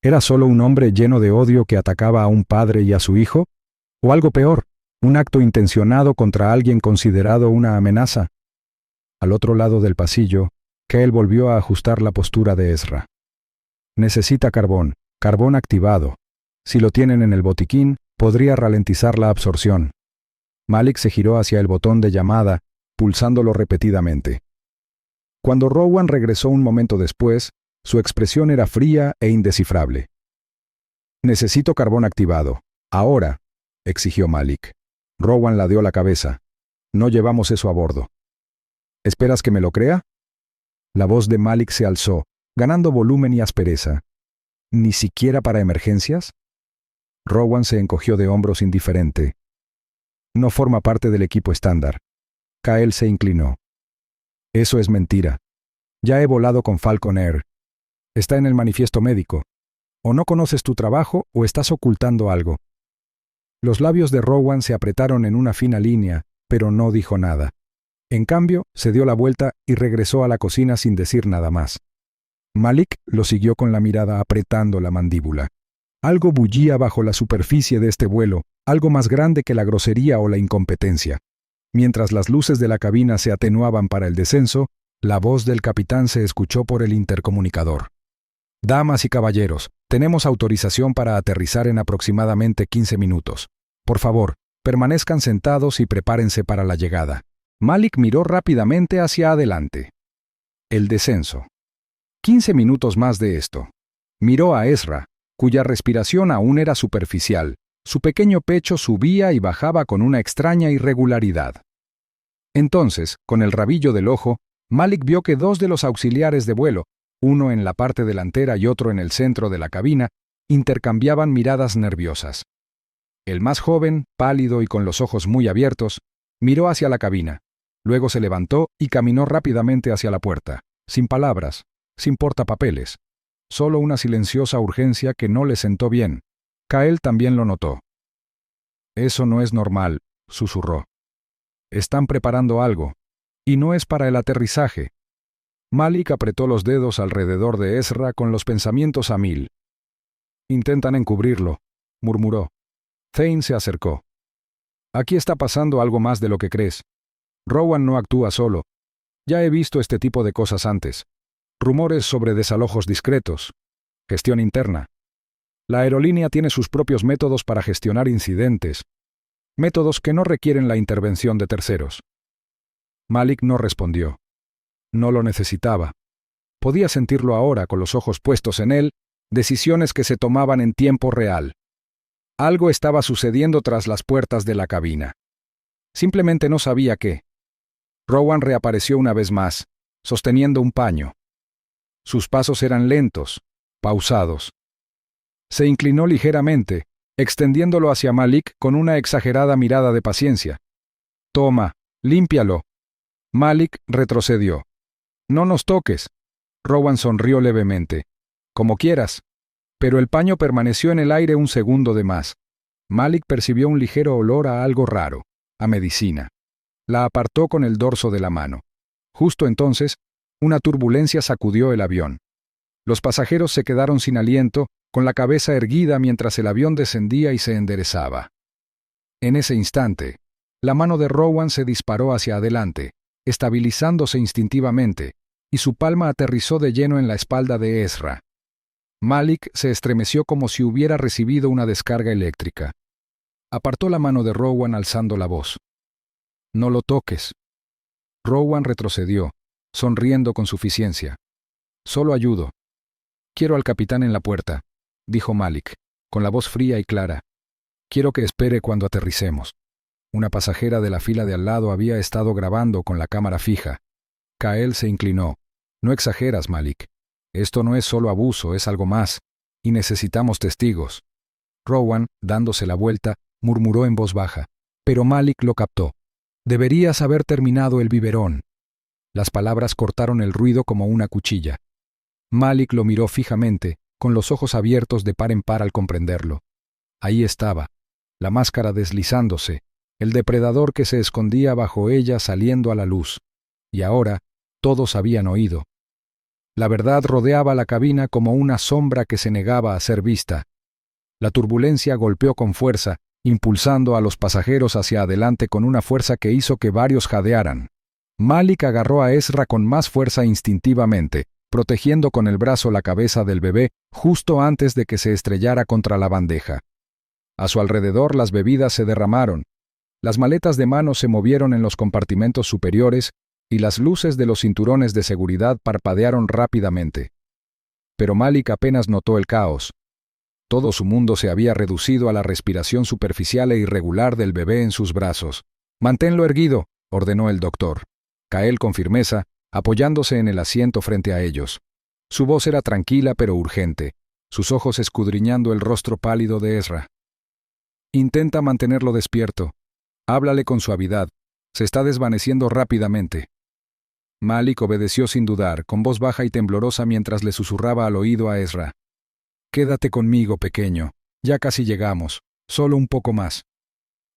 ¿Era solo un hombre lleno de odio que atacaba a un padre y a su hijo? ¿O algo peor, un acto intencionado contra alguien considerado una amenaza? Al otro lado del pasillo, Kale volvió a ajustar la postura de Ezra. «Necesita carbón activado. Si lo tienen en el botiquín, podría ralentizar la absorción». Malik se giró hacia el botón de llamada, pulsándolo repetidamente. Cuando Rowan regresó un momento después, su expresión era fría e indescifrable. «Necesito carbón activado. Ahora», exigió Malik. Rowan ladeó la cabeza. «No llevamos eso a bordo». «¿Esperas que me lo crea?» La voz de Malik se alzó, ganando volumen y aspereza. «¿Ni siquiera para emergencias?» Rowan se encogió de hombros indiferente. «No forma parte del equipo estándar». Kyle se inclinó. «Eso es mentira. Ya he volado con Falcon Air. Está en el manifiesto médico. O no conoces tu trabajo o estás ocultando algo». Los labios de Rowan se apretaron en una fina línea, pero no dijo nada. En cambio, se dio la vuelta y regresó a la cocina sin decir nada más. Malik lo siguió con la mirada apretando la mandíbula. Algo bullía bajo la superficie de este vuelo, algo más grande que la grosería o la incompetencia. Mientras las luces de la cabina se atenuaban para el descenso, la voz del capitán se escuchó por el intercomunicador. «Damas y caballeros, tenemos autorización para aterrizar en aproximadamente 15 minutos. Por favor, permanezcan sentados y prepárense para la llegada». Malik miró rápidamente hacia adelante. El descenso. 15 minutos más de esto. Miró a Ezra, cuya respiración aún era superficial. Su pequeño pecho subía y bajaba con una extraña irregularidad. Entonces, con el rabillo del ojo, Malik vio que dos de los auxiliares de vuelo, uno en la parte delantera y otro en el centro de la cabina, intercambiaban miradas nerviosas. El más joven, pálido y con los ojos muy abiertos, miró hacia la cabina. Luego se levantó y caminó rápidamente hacia la puerta, sin palabras, sin portapapeles. Solo una silenciosa urgencia que no le sentó bien. Kyle también lo notó. «Eso no es normal», susurró. «Están preparando algo. Y no es para el aterrizaje». Malik apretó los dedos alrededor de Ezra con los pensamientos a mil. «Intentan encubrirlo», murmuró. Thane se acercó. «Aquí está pasando algo más de lo que crees. Rowan no actúa solo. Ya he visto este tipo de cosas antes. Rumores sobre desalojos discretos. Gestión interna. La aerolínea tiene sus propios métodos para gestionar incidentes. Métodos que no requieren la intervención de terceros». Malik no respondió. No lo necesitaba. Podía sentirlo ahora con los ojos puestos en él, decisiones que se tomaban en tiempo real. Algo estaba sucediendo tras las puertas de la cabina. Simplemente no sabía qué. Rowan reapareció una vez más, sosteniendo un paño. Sus pasos eran lentos, pausados. Se inclinó ligeramente, extendiéndolo hacia Malik con una exagerada mirada de paciencia. «Toma, límpialo». Malik retrocedió. «No nos toques». Rowan sonrió levemente. «Como quieras». Pero el paño permaneció en el aire un segundo de más. Malik percibió un ligero olor a algo raro, a medicina. La apartó con el dorso de la mano. Justo entonces, una turbulencia sacudió el avión. Los pasajeros se quedaron sin aliento, con la cabeza erguida mientras el avión descendía y se enderezaba. En ese instante, la mano de Rowan se disparó hacia adelante, estabilizándose instintivamente, y su palma aterrizó de lleno en la espalda de Ezra. Malik se estremeció como si hubiera recibido una descarga eléctrica. Apartó la mano de Rowan alzando la voz. «No lo toques». Rowan retrocedió, sonriendo con suficiencia. «Solo ayudo». «Quiero al capitán en la puerta», dijo Malik, con la voz fría y clara. «Quiero que espere cuando aterricemos». Una pasajera de la fila de al lado había estado grabando con la cámara fija. Kael se inclinó. «No exageras, Malik. Esto no es solo abuso, es algo más, y necesitamos testigos». Rowan, dándose la vuelta, murmuró en voz baja, pero Malik lo captó. «Deberías haber terminado el biberón». Las palabras cortaron el ruido como una cuchilla. Malik lo miró fijamente, con los ojos abiertos de par en par al comprenderlo. Ahí estaba, la máscara deslizándose, el depredador que se escondía bajo ella saliendo a la luz. Y ahora, todos habían oído. La verdad rodeaba la cabina como una sombra que se negaba a ser vista. La turbulencia golpeó con fuerza, impulsando a los pasajeros hacia adelante con una fuerza que hizo que varios jadearan. Malik agarró a Ezra con más fuerza instintivamente, protegiendo con el brazo la cabeza del bebé justo antes de que se estrellara contra la bandeja. A su alrededor las bebidas se derramaron, las maletas de mano se movieron en los compartimentos superiores y las luces de los cinturones de seguridad parpadearon rápidamente. Pero Malik apenas notó el caos. Todo su mundo se había reducido a la respiración superficial e irregular del bebé en sus brazos. «Manténlo erguido», ordenó el doctor. Kael con firmeza, apoyándose en el asiento frente a ellos. Su voz era tranquila pero urgente, sus ojos escudriñando el rostro pálido de Ezra. «Intenta mantenerlo despierto. Háblale con suavidad. Se está desvaneciendo rápidamente». Malik obedeció sin dudar, con voz baja y temblorosa mientras le susurraba al oído a Ezra. «Quédate conmigo, pequeño. Ya casi llegamos. Solo un poco más».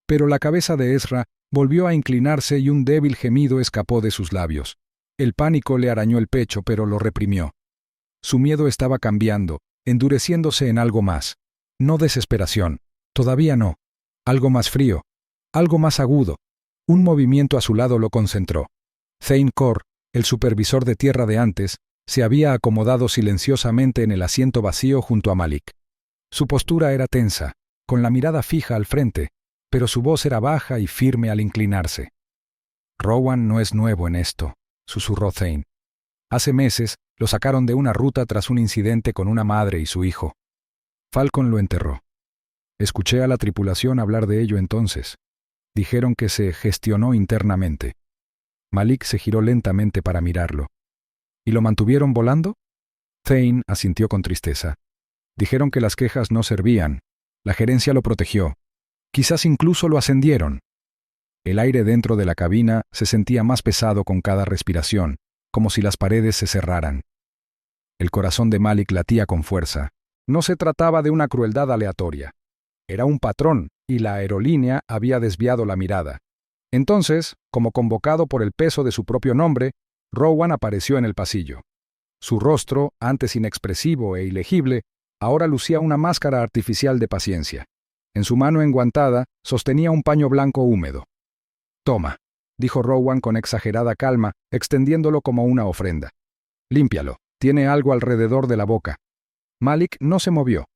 Pero la cabeza de Ezra volvió a inclinarse y un débil gemido escapó de sus labios. El pánico le arañó el pecho, pero lo reprimió. Su miedo estaba cambiando, endureciéndose en algo más. No desesperación. Todavía no. Algo más frío. Algo más agudo. Un movimiento a su lado lo concentró. Thane Kor, el supervisor de tierra de antes, se había acomodado silenciosamente en el asiento vacío junto a Malik. Su postura era tensa, con la mirada fija al frente, pero su voz era baja y firme al inclinarse. «Rowan no es nuevo en esto», susurró Thane. «Hace meses lo sacaron de una ruta tras un incidente con una madre y su hijo. Falcon lo enterró. Escuché a la tripulación hablar de ello entonces. Dijeron que se gestionó internamente». Malik se giró lentamente para mirarlo. «¿Y lo mantuvieron volando?» Thane asintió con tristeza. «Dijeron que las quejas no servían. La gerencia lo protegió. Quizás incluso lo ascendieron». El aire dentro de la cabina se sentía más pesado con cada respiración, como si las paredes se cerraran. El corazón de Malik latía con fuerza. No se trataba de una crueldad aleatoria. Era un patrón, y la aerolínea había desviado la mirada. Entonces, como convocado por el peso de su propio nombre, Rowan apareció en el pasillo. Su rostro, antes inexpresivo e ilegible, ahora lucía una máscara artificial de paciencia. En su mano enguantada sostenía un paño blanco húmedo. «Toma», dijo Rowan con exagerada calma, extendiéndolo como una ofrenda. «Límpialo. Tiene algo alrededor de la boca». Malik no se movió.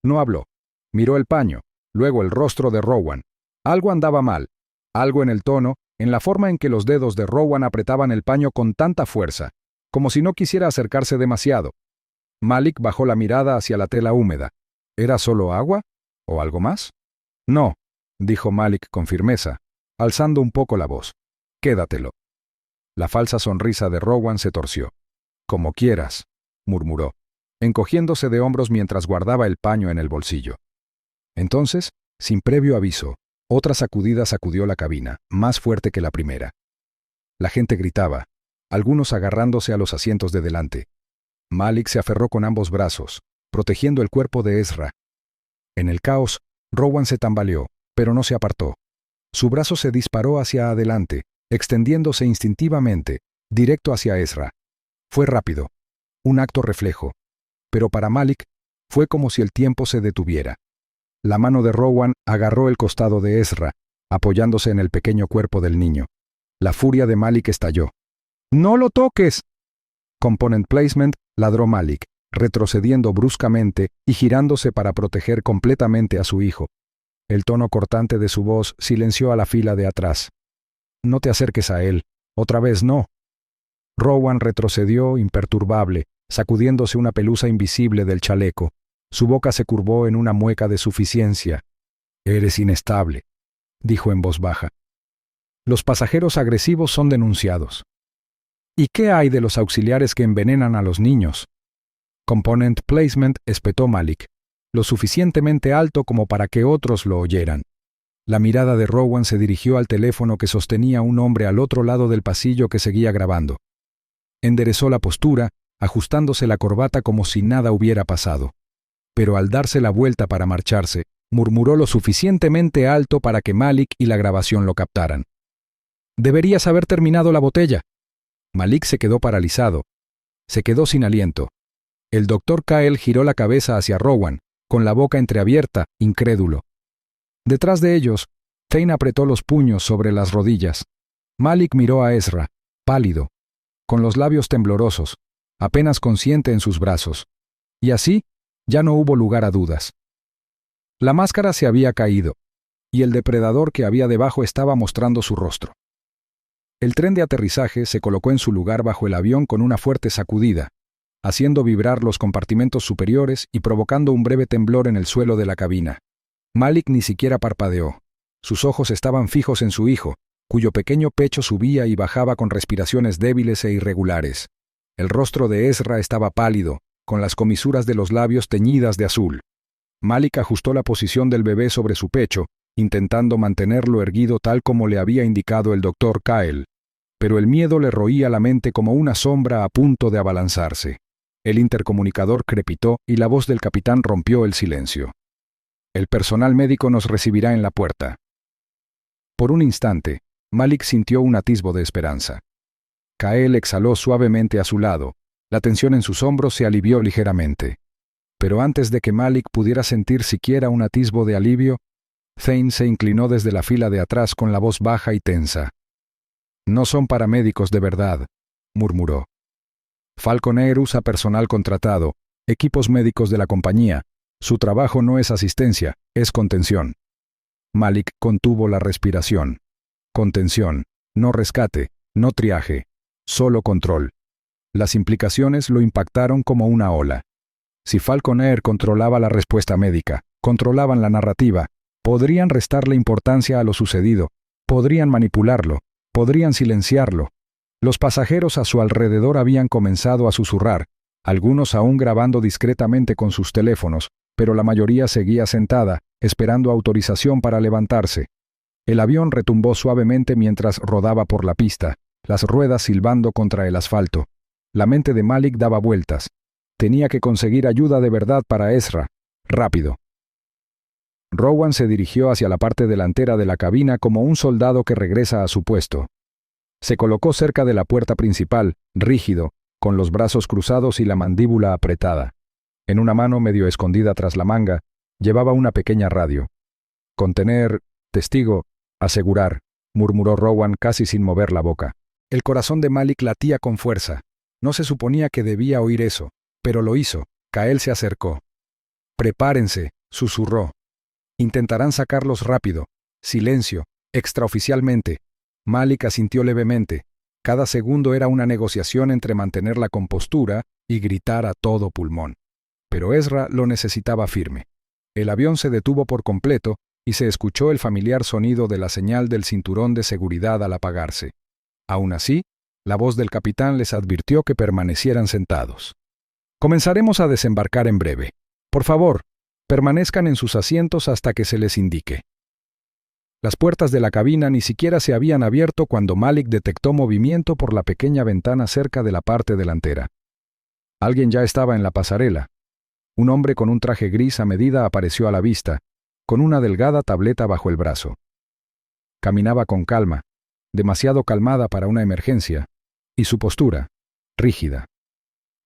No habló. Miró el paño, luego el rostro de Rowan. Algo andaba mal. Algo en el tono, en la forma en que los dedos de Rowan apretaban el paño con tanta fuerza, como si no quisiera acercarse demasiado. Malik bajó la mirada hacia la tela húmeda. ¿Era solo agua? ¿O algo más? «No», dijo Malik con firmeza, alzando un poco la voz. «Quédatelo». La falsa sonrisa de Rowan se torció. «Como quieras». murmuró, encogiéndose de hombros mientras guardaba el paño en el bolsillo. Entonces, sin previo aviso, otra sacudida sacudió la cabina, más fuerte que la primera. La gente gritaba, algunos agarrándose a los asientos de delante. Malik se aferró con ambos brazos, protegiendo el cuerpo de Ezra. En el caos, Rowan se tambaleó, pero no se apartó. Su brazo se disparó hacia adelante, extendiéndose instintivamente, directo hacia Ezra. Fue rápido, un acto reflejo, pero para Malik fue como si el tiempo se detuviera. La mano de Rowan agarró el costado de Ezra, apoyándose en el pequeño cuerpo del niño. La furia de Malik estalló. ¡No lo toques! Component placement, ladró Malik, retrocediendo bruscamente y girándose para proteger completamente a su hijo. El tono cortante de su voz silenció a la fila de atrás. No te acerques a él. Otra vez no. Rowan retrocedió imperturbable, sacudiéndose una pelusa invisible del chaleco. Su boca se curvó en una mueca de suficiencia. Eres inestable, dijo en voz baja. Los pasajeros agresivos son denunciados. ¿Y qué hay de los auxiliares que envenenan a los niños? Component placement, espetó Malik, lo suficientemente alto como para que otros lo oyeran. La mirada de Rowan se dirigió al teléfono que sostenía un hombre al otro lado del pasillo que seguía grabando. Enderezó la postura, ajustándose la corbata como si nada hubiera pasado. Pero al darse la vuelta para marcharse, murmuró lo suficientemente alto para que Malik y la grabación lo captaran. «Deberías haber terminado la botella». Malik se quedó paralizado. Se quedó sin aliento. El Dr. Kyle giró la cabeza hacia Rowan, con la boca entreabierta, incrédulo. Detrás de ellos, Thane apretó los puños sobre las rodillas. Malik miró a Ezra, pálido, con los labios temblorosos, apenas consciente en sus brazos. Y así, ya no hubo lugar a dudas. La máscara se había caído, y el depredador que había debajo estaba mostrando su rostro. El tren de aterrizaje se colocó en su lugar bajo el avión con una fuerte sacudida, haciendo vibrar los compartimentos superiores y provocando un breve temblor en el suelo de la cabina. Malik ni siquiera parpadeó. Sus ojos estaban fijos en su hijo, cuyo pequeño pecho subía y bajaba con respiraciones débiles e irregulares. El rostro de Ezra estaba pálido, con las comisuras de los labios teñidas de azul. Malik ajustó la posición del bebé sobre su pecho, intentando mantenerlo erguido tal como le había indicado el Dr. Kyle. Pero el miedo le roía la mente como una sombra a punto de abalanzarse. El intercomunicador crepitó y la voz del capitán rompió el silencio. El personal médico nos recibirá en la puerta. Por un instante, Malik sintió un atisbo de esperanza. Kyle exhaló suavemente a su lado. La tensión en sus hombros se alivió ligeramente. Pero antes de que Malik pudiera sentir siquiera un atisbo de alivio, Thane se inclinó desde la fila de atrás con la voz baja y tensa. «No son paramédicos de verdad», murmuró. «Falcon Air usa personal contratado, equipos médicos de la compañía. Su trabajo no es asistencia, es contención». Malik contuvo la respiración. Contención, no rescate, no triaje, solo control. Las implicaciones lo impactaron como una ola. Si Falcon Air controlaba la respuesta médica, controlaban la narrativa, podrían restarle importancia a lo sucedido, podrían manipularlo, podrían silenciarlo. Los pasajeros a su alrededor habían comenzado a susurrar, algunos aún grabando discretamente con sus teléfonos, pero la mayoría seguía sentada, esperando autorización para levantarse. El avión retumbó suavemente mientras rodaba por la pista, las ruedas silbando contra el asfalto. La mente de Malik daba vueltas. Tenía que conseguir ayuda de verdad para Ezra. Rápido. Rowan se dirigió hacia la parte delantera de la cabina como un soldado que regresa a su puesto. Se colocó cerca de la puerta principal, rígido, con los brazos cruzados y la mandíbula apretada. En una mano medio escondida tras la manga, llevaba una pequeña radio. «Contener, testigo, asegurar», murmuró Rowan casi sin mover la boca. El corazón de Malik latía con fuerza. No se suponía que debía oír eso, pero lo hizo. Kyle se acercó. «Prepárense», susurró. «Intentarán sacarlos rápido. Silencio, extraoficialmente». Malik asintió levemente. Cada segundo era una negociación entre mantener la compostura y gritar a todo pulmón. Pero Ezra lo necesitaba firme. El avión se detuvo por completo y se escuchó el familiar sonido de la señal del cinturón de seguridad al apagarse. Aún así, la voz del capitán les advirtió que permanecieran sentados. Comenzaremos a desembarcar en breve. Por favor, permanezcan en sus asientos hasta que se les indique. Las puertas de la cabina ni siquiera se habían abierto cuando Malik detectó movimiento por la pequeña ventana cerca de la parte delantera. Alguien ya estaba en la pasarela. Un hombre con un traje gris a medida apareció a la vista, con una delgada tableta bajo el brazo. Caminaba con calma, demasiado calmada para una emergencia, y su postura, rígida.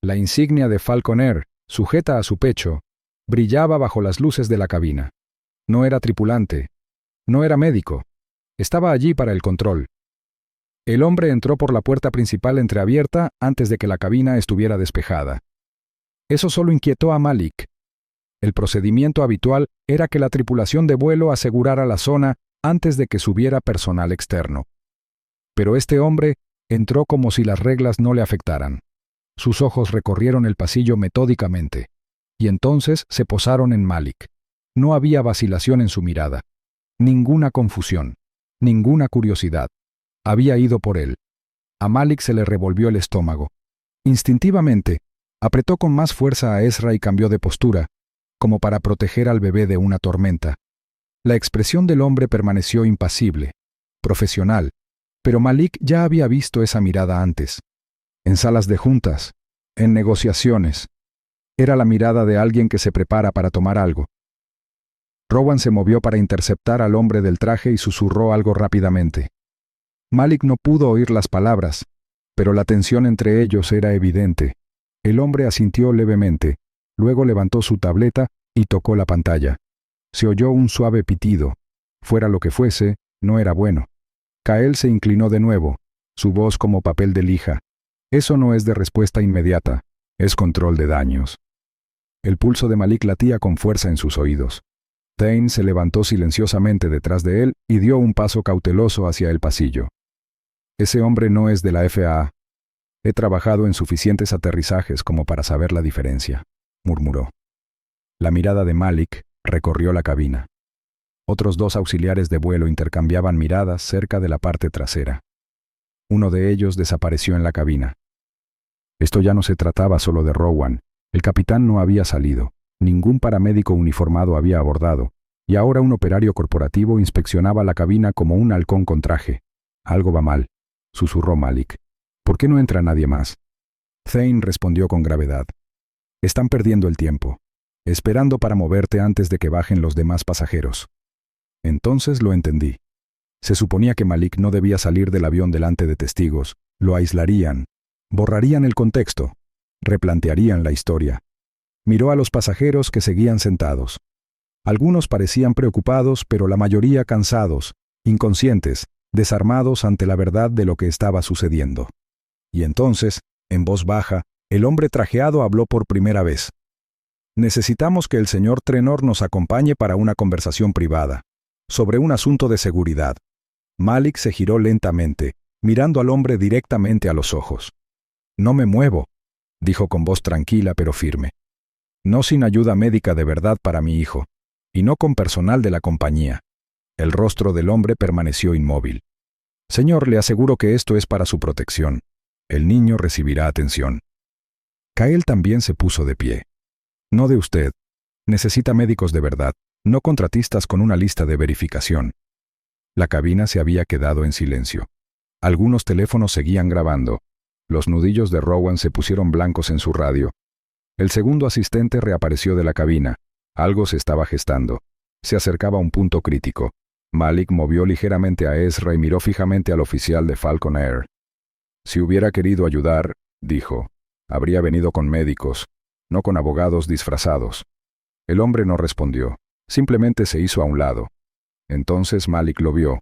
La insignia de Falcon Air, sujeta a su pecho, brillaba bajo las luces de la cabina. No era tripulante, no era médico, estaba allí para el control. El hombre entró por la puerta principal entreabierta antes de que la cabina estuviera despejada. Eso solo inquietó a Malik. El procedimiento habitual era que la tripulación de vuelo asegurara la zona antes de que subiera personal externo. Pero este hombre entró como si las reglas no le afectaran. Sus ojos recorrieron el pasillo metódicamente, y entonces se posaron en Malik. No había vacilación en su mirada, ninguna confusión, ninguna curiosidad. Había ido por él. A Malik se le revolvió el estómago. Instintivamente, apretó con más fuerza a Ezra y cambió de postura, como para proteger al bebé de una tormenta. La expresión del hombre permaneció impasible, profesional, pero Malik ya había visto esa mirada antes. En salas de juntas, en negociaciones. Era la mirada de alguien que se prepara para tomar algo. Rowan se movió para interceptar al hombre del traje y susurró algo rápidamente. Malik no pudo oír las palabras, pero la tensión entre ellos era evidente. El hombre asintió levemente, luego levantó su tableta y tocó la pantalla. Se oyó un suave pitido. Fuera lo que fuese, no era bueno. Kael se inclinó de nuevo, su voz como papel de lija. Eso no es de respuesta inmediata, es control de daños. El pulso de Malik latía con fuerza en sus oídos. Thane se levantó silenciosamente detrás de él y dio un paso cauteloso hacia el pasillo. Ese hombre no es de la FAA. He trabajado en suficientes aterrizajes como para saber la diferencia, murmuró. La mirada de Malik recorrió la cabina. Otros 2 auxiliares de vuelo intercambiaban miradas cerca de la parte trasera. Uno de ellos desapareció en la cabina. Esto ya no se trataba solo de Rowan. El capitán no había salido, ningún paramédico uniformado había abordado, y ahora un operario corporativo inspeccionaba la cabina como un halcón con traje. Algo va mal, susurró Malik. ¿Por qué no entra nadie más? Thane respondió con gravedad. Están perdiendo el tiempo, esperando para moverte antes de que bajen los demás pasajeros. Entonces lo entendí. Se suponía que Malik no debía salir del avión delante de testigos, lo aislarían, borrarían el contexto, replantearían la historia. Miró a los pasajeros que seguían sentados. Algunos parecían preocupados, pero la mayoría cansados, inconscientes, desarmados ante la verdad de lo que estaba sucediendo. Y entonces, en voz baja, el hombre trajeado habló por primera vez. Necesitamos que el señor Trenor nos acompañe para una conversación privada, sobre un asunto de seguridad. Malik se giró lentamente, mirando al hombre directamente a los ojos. No me muevo, dijo con voz tranquila pero firme. No sin ayuda médica de verdad para mi hijo, y no con personal de la compañía. El rostro del hombre permaneció inmóvil. Señor, le aseguro que esto es para su protección. El niño recibirá atención. Kael también se puso de pie. No de usted. Necesita médicos de verdad, no contratistas con una lista de verificación. La cabina se había quedado en silencio. Algunos teléfonos seguían grabando. Los nudillos de Rowan se pusieron blancos en su radio. El segundo asistente reapareció de la cabina. Algo se estaba gestando. Se acercaba a un punto crítico. Malik movió ligeramente a Ezra y miró fijamente al oficial de Falcon Air. Si hubiera querido ayudar, dijo, habría venido con médicos, no con abogados disfrazados. El hombre no respondió. Simplemente se hizo a un lado. Entonces Malik lo vio.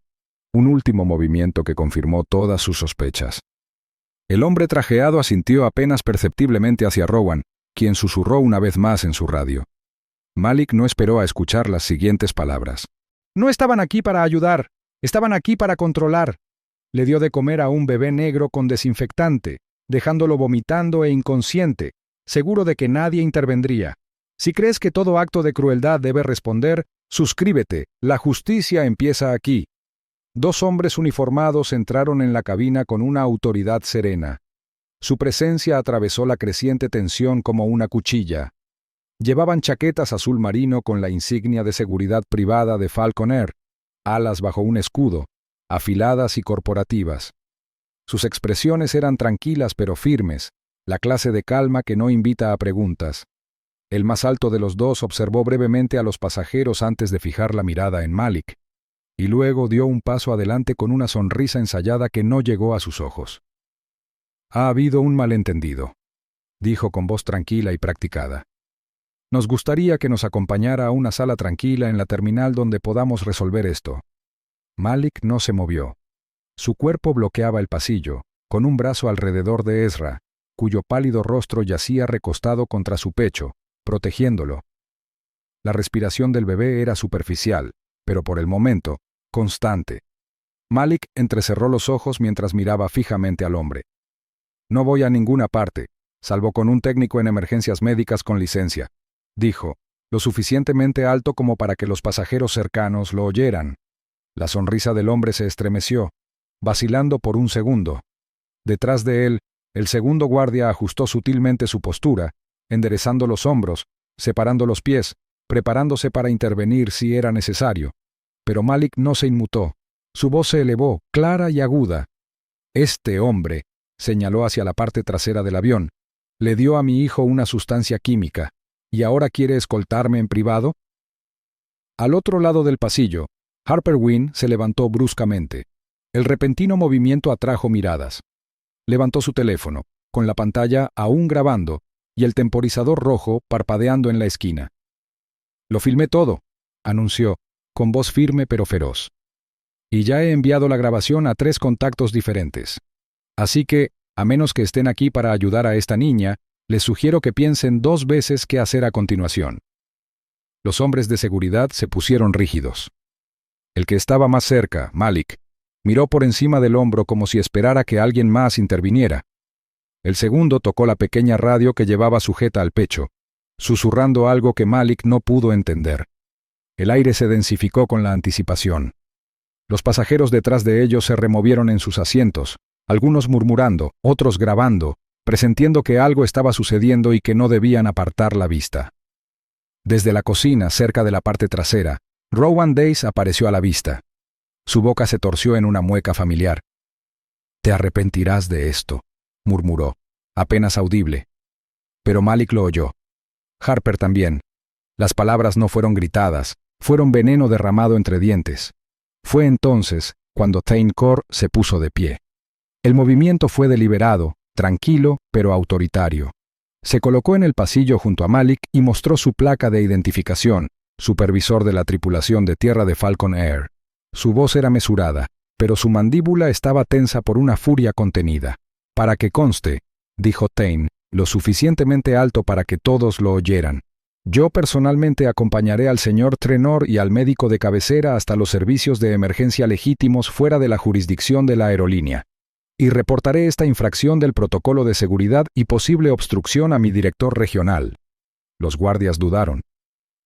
Un último movimiento que confirmó todas sus sospechas. El hombre trajeado asintió apenas perceptiblemente hacia Rowan, quien susurró una vez más en su radio. Malik no esperó a escuchar las siguientes palabras. No estaban aquí para ayudar, estaban aquí para controlar. Le dio de comer a un bebé negro con desinfectante, dejándolo vomitando e inconsciente, seguro de que nadie intervendría. Si crees que todo acto de crueldad debe responder, suscríbete, la justicia empieza aquí. 2 hombres uniformados entraron en la cabina con una autoridad serena. Su presencia atravesó la creciente tensión como una cuchilla. Llevaban chaquetas azul marino con la insignia de seguridad privada de Falcon Air, alas bajo un escudo, afiladas y corporativas. Sus expresiones eran tranquilas pero firmes, la clase de calma que no invita a preguntas. El más alto de los dos observó brevemente a los pasajeros antes de fijar la mirada en Malik, y luego dio un paso adelante con una sonrisa ensayada que no llegó a sus ojos. «Ha habido un malentendido», dijo con voz tranquila y practicada. «Nos gustaría que nos acompañara a una sala tranquila en la terminal donde podamos resolver esto». Malik no se movió. Su cuerpo bloqueaba el pasillo, con un brazo alrededor de Ezra, cuyo pálido rostro yacía recostado contra su pecho, protegiéndolo. La respiración del bebé era superficial, pero por el momento, constante. Malik entrecerró los ojos mientras miraba fijamente al hombre. «No voy a ninguna parte, salvo con un técnico en emergencias médicas con licencia», dijo, lo suficientemente alto como para que los pasajeros cercanos lo oyeran. La sonrisa del hombre se estremeció, vacilando por un segundo. Detrás de él, el segundo guardia ajustó sutilmente su postura, enderezando los hombros, separando los pies, preparándose para intervenir si era necesario. Pero Malik no se inmutó. Su voz se elevó, clara y aguda. «Este hombre», señaló hacia la parte trasera del avión, «le dio a mi hijo una sustancia química, ¿y ahora quiere escoltarme en privado?» Al otro lado del pasillo, Harper Wynne se levantó bruscamente. El repentino movimiento atrajo miradas. Levantó su teléfono, con la pantalla aún grabando y el temporizador rojo parpadeando en la esquina. «Lo filmé todo», anunció, con voz firme pero feroz. «Y ya he enviado la grabación a 3 contactos diferentes. Así que, a menos que estén aquí para ayudar a esta niña, les sugiero que piensen 2 veces qué hacer a continuación». Los hombres de seguridad se pusieron rígidos. El que estaba más cerca, Malik, miró por encima del hombro como si esperara que alguien más interviniera. El segundo tocó la pequeña radio que llevaba sujeta al pecho, susurrando algo que Malik no pudo entender. El aire se densificó con la anticipación. Los pasajeros detrás de ellos se removieron en sus asientos, algunos murmurando, otros grabando, presintiendo que algo estaba sucediendo y que no debían apartar la vista. Desde la cocina, cerca de la parte trasera, Rowan Dace apareció a la vista. Su boca se torció en una mueca familiar. «Te arrepentirás de esto», murmuró, apenas audible. Pero Malik lo oyó. Harper también. Las palabras no fueron gritadas, fueron veneno derramado entre dientes. Fue entonces cuando Thane Core se puso de pie. El movimiento fue deliberado, tranquilo, pero autoritario. Se colocó en el pasillo junto a Malik y mostró su placa de identificación, supervisor de la tripulación de tierra de Falcon Air. Su voz era mesurada, pero su mandíbula estaba tensa por una furia contenida. «Para que conste», dijo Thane, lo suficientemente alto para que todos lo oyeran. «Yo personalmente acompañaré al señor Trenor y al médico de cabecera hasta los servicios de emergencia legítimos fuera de la jurisdicción de la aerolínea. Y reportaré esta infracción del protocolo de seguridad y posible obstrucción a mi director regional». Los guardias dudaron.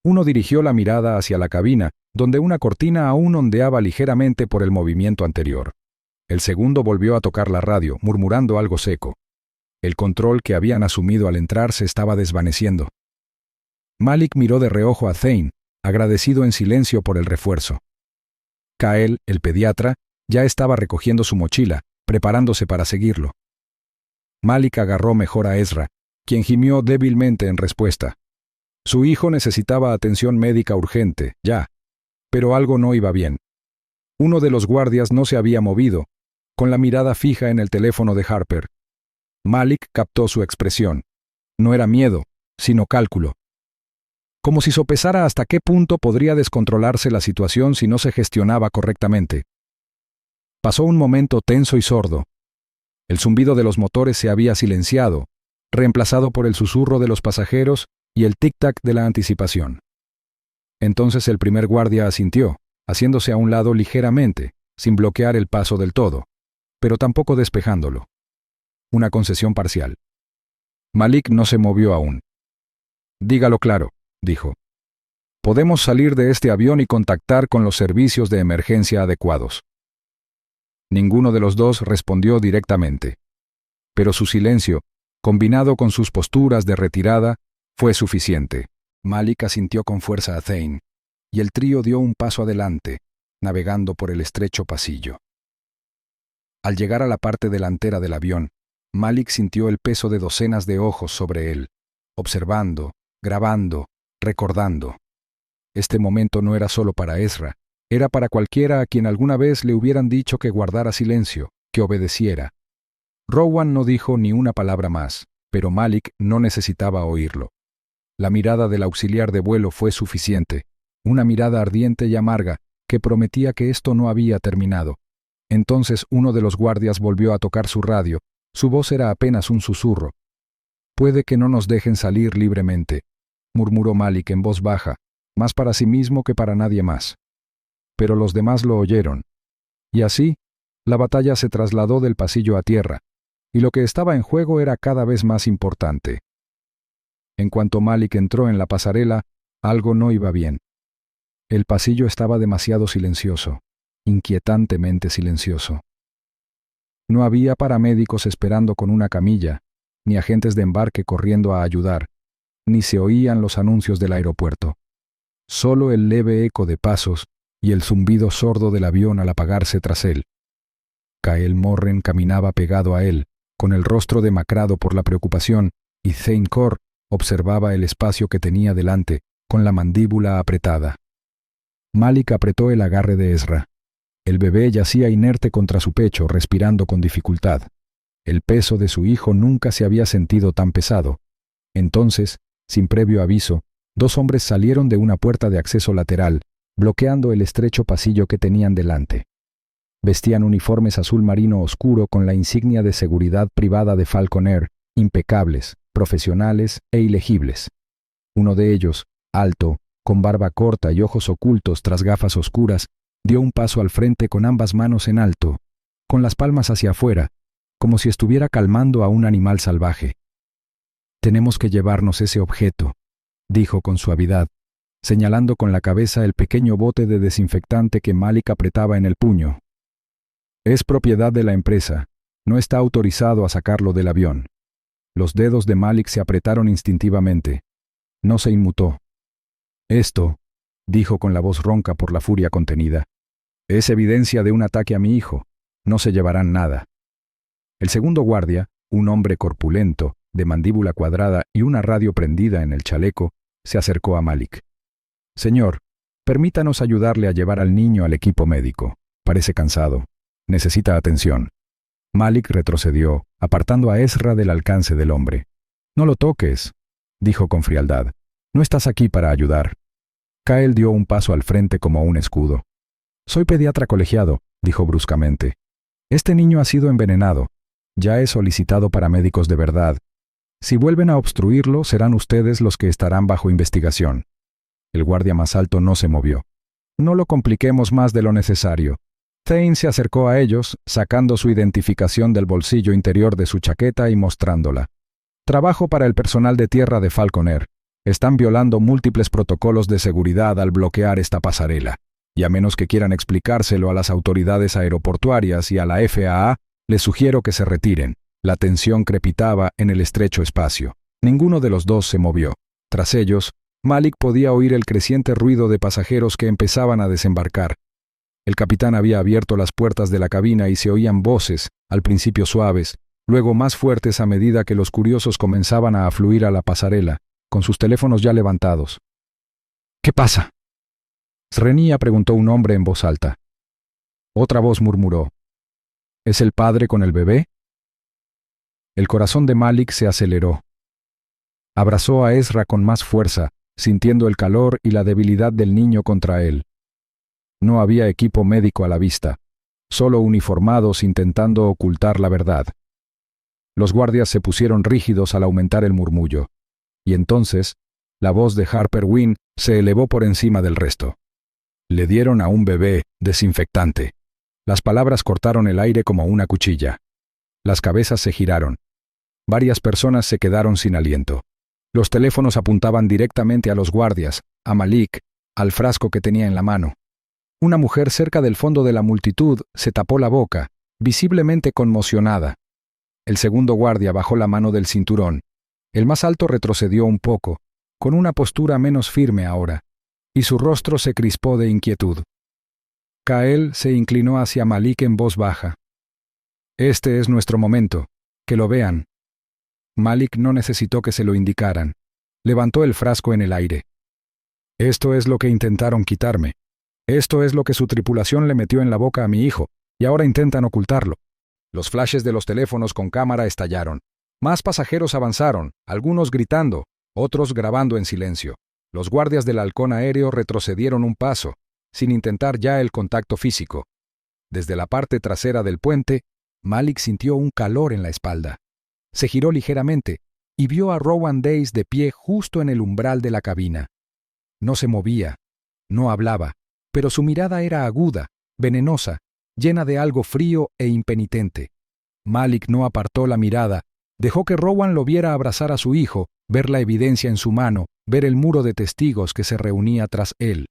Uno dirigió la mirada hacia la cabina, donde una cortina aún ondeaba ligeramente por el movimiento anterior. El segundo volvió a tocar la radio, murmurando algo seco. El control que habían asumido al entrar se estaba desvaneciendo. Malik miró de reojo a Thane, agradecido en silencio por el refuerzo. Kael, el pediatra, ya estaba recogiendo su mochila, preparándose para seguirlo. Malik agarró mejor a Ezra, quien gimió débilmente en respuesta. Su hijo necesitaba atención médica urgente, ya. Pero algo no iba bien. Uno de los guardias no se había movido, con la mirada fija en el teléfono de Harper. Malik captó su expresión. No era miedo, sino cálculo. Como si sopesara hasta qué punto podría descontrolarse la situación si no se gestionaba correctamente. Pasó un momento tenso y sordo. El zumbido de los motores se había silenciado, reemplazado por el susurro de los pasajeros y el tic-tac de la anticipación. Entonces el primer guardia asintió, haciéndose a un lado ligeramente, sin bloquear el paso del todo, pero tampoco despejándolo. Una concesión parcial. Malik no se movió aún. «Dígalo claro», dijo. «Podemos salir de este avión y contactar con los servicios de emergencia adecuados». Ninguno de los dos respondió directamente. pero su silencio, combinado con sus posturas de retirada, fue suficiente. Malik asintió con fuerza a Thane, y el trío dio un paso adelante, navegando por el estrecho pasillo. Al llegar a la parte delantera del avión, Malik sintió el peso de docenas de ojos sobre él, observando, grabando, recordando. Este momento no era solo para Ezra, era para cualquiera a quien alguna vez le hubieran dicho que guardara silencio, que obedeciera. Rowan no dijo ni una palabra más, pero Malik no necesitaba oírlo. La mirada del auxiliar de vuelo fue suficiente, una mirada ardiente y amarga que prometía que esto no había terminado. Entonces uno de los guardias volvió a tocar su radio. Su voz era apenas un susurro. «Puede que no nos dejen salir libremente», murmuró Malik en voz baja, más para sí mismo que para nadie más. Pero los demás lo oyeron. Y así, la batalla se trasladó del pasillo a tierra, y lo que estaba en juego era cada vez más importante. En cuanto Malik entró en la pasarela, algo no iba bien. El pasillo estaba demasiado silencioso, inquietantemente silencioso. No había paramédicos esperando con una camilla, ni agentes de embarque corriendo a ayudar, ni se oían los anuncios del aeropuerto. Solo el leve eco de pasos y el zumbido sordo del avión al apagarse tras él. Kael Morren caminaba pegado a él, con el rostro demacrado por la preocupación, y Thane Kor observaba el espacio que tenía delante, con la mandíbula apretada. Malik apretó el agarre de Ezra. El bebé yacía inerte contra su pecho, respirando con dificultad. El peso de su hijo nunca se había sentido tan pesado. Entonces, sin previo aviso, dos hombres salieron de una puerta de acceso lateral, bloqueando el estrecho pasillo que tenían delante. Vestían uniformes azul marino oscuro con la insignia de seguridad privada de Falcon Air, impecables, profesionales e ilegibles. Uno de ellos, alto, con barba corta y ojos ocultos tras gafas oscuras, dio un paso al frente con ambas manos en alto, con las palmas hacia afuera, como si estuviera calmando a un animal salvaje. «Tenemos que llevarnos ese objeto», dijo con suavidad, señalando con la cabeza el pequeño bote de desinfectante que Malik apretaba en el puño. «Es propiedad de la empresa. No está autorizado a sacarlo del avión». Los dedos de Malik se apretaron instintivamente. No se inmutó. «Esto», dijo con la voz ronca por la furia contenida, «es evidencia de un ataque a mi hijo. No se llevarán nada». El segundo guardia, un hombre corpulento, de mandíbula cuadrada y una radio prendida en el chaleco, se acercó a Malik. «Señor, permítanos ayudarle a llevar al niño al equipo médico. Parece cansado. Necesita atención». Malik retrocedió, apartando a Ezra del alcance del hombre. «No lo toques», dijo con frialdad. «No estás aquí para ayudar». Kael dio un paso al frente como un escudo. «Soy pediatra colegiado», dijo bruscamente. «Este niño ha sido envenenado. Ya he solicitado paramédicos de verdad. Si vuelven a obstruirlo, serán ustedes los que estarán bajo investigación». El guardia más alto no se movió. «No lo compliquemos más de lo necesario». Thane se acercó a ellos, sacando su identificación del bolsillo interior de su chaqueta y mostrándola. «Trabajo para el personal de tierra de Falcon Air. Están violando múltiples protocolos de seguridad al bloquear esta pasarela, y a menos que quieran explicárselo a las autoridades aeroportuarias y a la FAA, les sugiero que se retiren». La tensión crepitaba en el estrecho espacio. Ninguno de los dos se movió. Tras ellos, Malik podía oír el creciente ruido de pasajeros que empezaban a desembarcar. El capitán había abierto las puertas de la cabina y se oían voces, al principio suaves, luego más fuertes a medida que los curiosos comenzaban a afluir a la pasarela, con sus teléfonos ya levantados. «¿Qué pasa?», Srenia preguntó un hombre en voz alta. Otra voz murmuró: «¿Es el padre con el bebé?». El corazón de Malik se aceleró. Abrazó a Ezra con más fuerza, sintiendo el calor y la debilidad del niño contra él. No había equipo médico a la vista, solo uniformados intentando ocultar la verdad. Los guardias se pusieron rígidos al aumentar el murmullo, y entonces la voz de Harper Wynne se elevó por encima del resto. «Le dieron a un bebé desinfectante». Las palabras cortaron el aire como una cuchilla. Las cabezas se giraron. Varias personas se quedaron sin aliento. Los teléfonos apuntaban directamente a los guardias, a Malik, al frasco que tenía en la mano. Una mujer cerca del fondo de la multitud se tapó la boca, visiblemente conmocionada. El segundo guardia bajó la mano del cinturón. El más alto retrocedió un poco, con una postura menos firme ahora, y su rostro se crispó de inquietud. Kael se inclinó hacia Malik en voz baja. «Este es nuestro momento. Que lo vean». Malik no necesitó que se lo indicaran. Levantó el frasco en el aire. «Esto es lo que intentaron quitarme. Esto es lo que su tripulación le metió en la boca a mi hijo, y ahora intentan ocultarlo». Los flashes de los teléfonos con cámara estallaron. Más pasajeros avanzaron, algunos gritando, otros grabando en silencio. Los guardias del halcón aéreo retrocedieron un paso, sin intentar ya el contacto físico. Desde la parte trasera del puente, Malik sintió un calor en la espalda. Se giró ligeramente y vio a Rowan Dace de pie justo en el umbral de la cabina. No se movía, no hablaba, pero su mirada era aguda, venenosa, llena de algo frío e impenitente. Malik no apartó la mirada, dejó que Rowan lo viera abrazar a su hijo, ver la evidencia en su mano, ver el muro de testigos que se reunía tras él.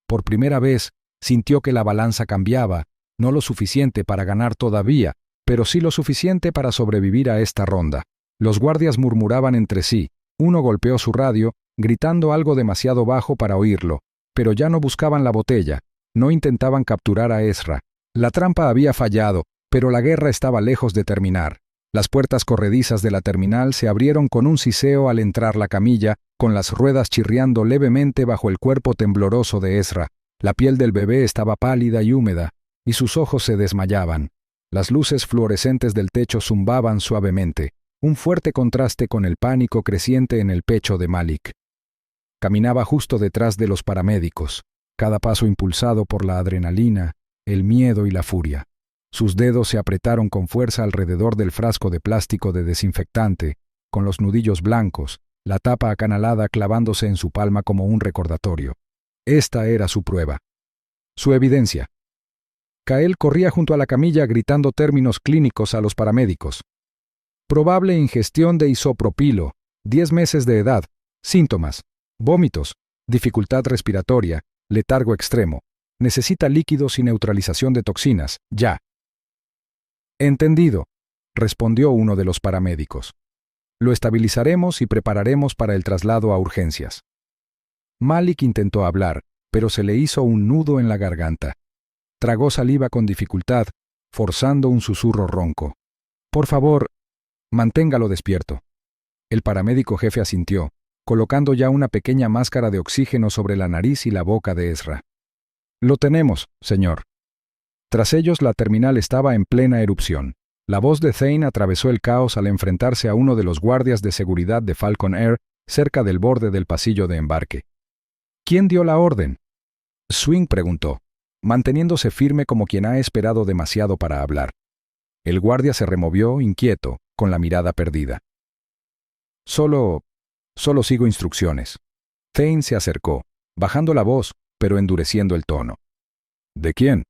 Por primera vez, sintió que la balanza cambiaba, no lo suficiente para ganar todavía, pero sí lo suficiente para sobrevivir a esta ronda. Los guardias murmuraban entre sí. Uno golpeó su radio, gritando algo demasiado bajo para oírlo, pero ya no buscaban la botella, no intentaban capturar a Ezra. La trampa había fallado, pero la guerra estaba lejos de terminar. Las puertas corredizas de la terminal se abrieron con un siseo al entrar la camilla, con las ruedas chirriando levemente bajo el cuerpo tembloroso de Ezra. La piel del bebé estaba pálida y húmeda, y sus ojos se desmayaban. Las luces fluorescentes del techo zumbaban suavemente, un fuerte contraste con el pánico creciente en el pecho de Malik. Caminaba justo detrás de los paramédicos, cada paso impulsado por la adrenalina, el miedo y la furia. Sus dedos se apretaron con fuerza alrededor del frasco de plástico de desinfectante, con los nudillos blancos, la tapa acanalada clavándose en su palma como un recordatorio. Esta era su prueba. Su evidencia. Kael corría junto a la camilla gritando términos clínicos a los paramédicos. Probable ingestión de isopropilo, 10 meses de edad, síntomas, vómitos, dificultad respiratoria, letargo extremo. Necesita líquidos y neutralización de toxinas, ya. Entendido, respondió uno de los paramédicos. Lo estabilizaremos y prepararemos para el traslado a urgencias. Malik intentó hablar, pero se le hizo un nudo en la garganta. Tragó saliva con dificultad, forzando un susurro ronco. Por favor, manténgalo despierto. El paramédico jefe asintió, colocando ya una pequeña máscara de oxígeno sobre la nariz y la boca de Ezra. Lo tenemos, señor. Tras ellos la terminal estaba en plena erupción. La voz de Thane atravesó el caos al enfrentarse a uno de los guardias de seguridad de Falcon Air cerca del borde del pasillo de embarque. ¿Quién dio la orden? Swing preguntó, manteniéndose firme como quien ha esperado demasiado para hablar. El guardia se removió, inquieto, con la mirada perdida. Solo sigo instrucciones. Thane se acercó, bajando la voz, pero endureciendo el tono. ¿De quién?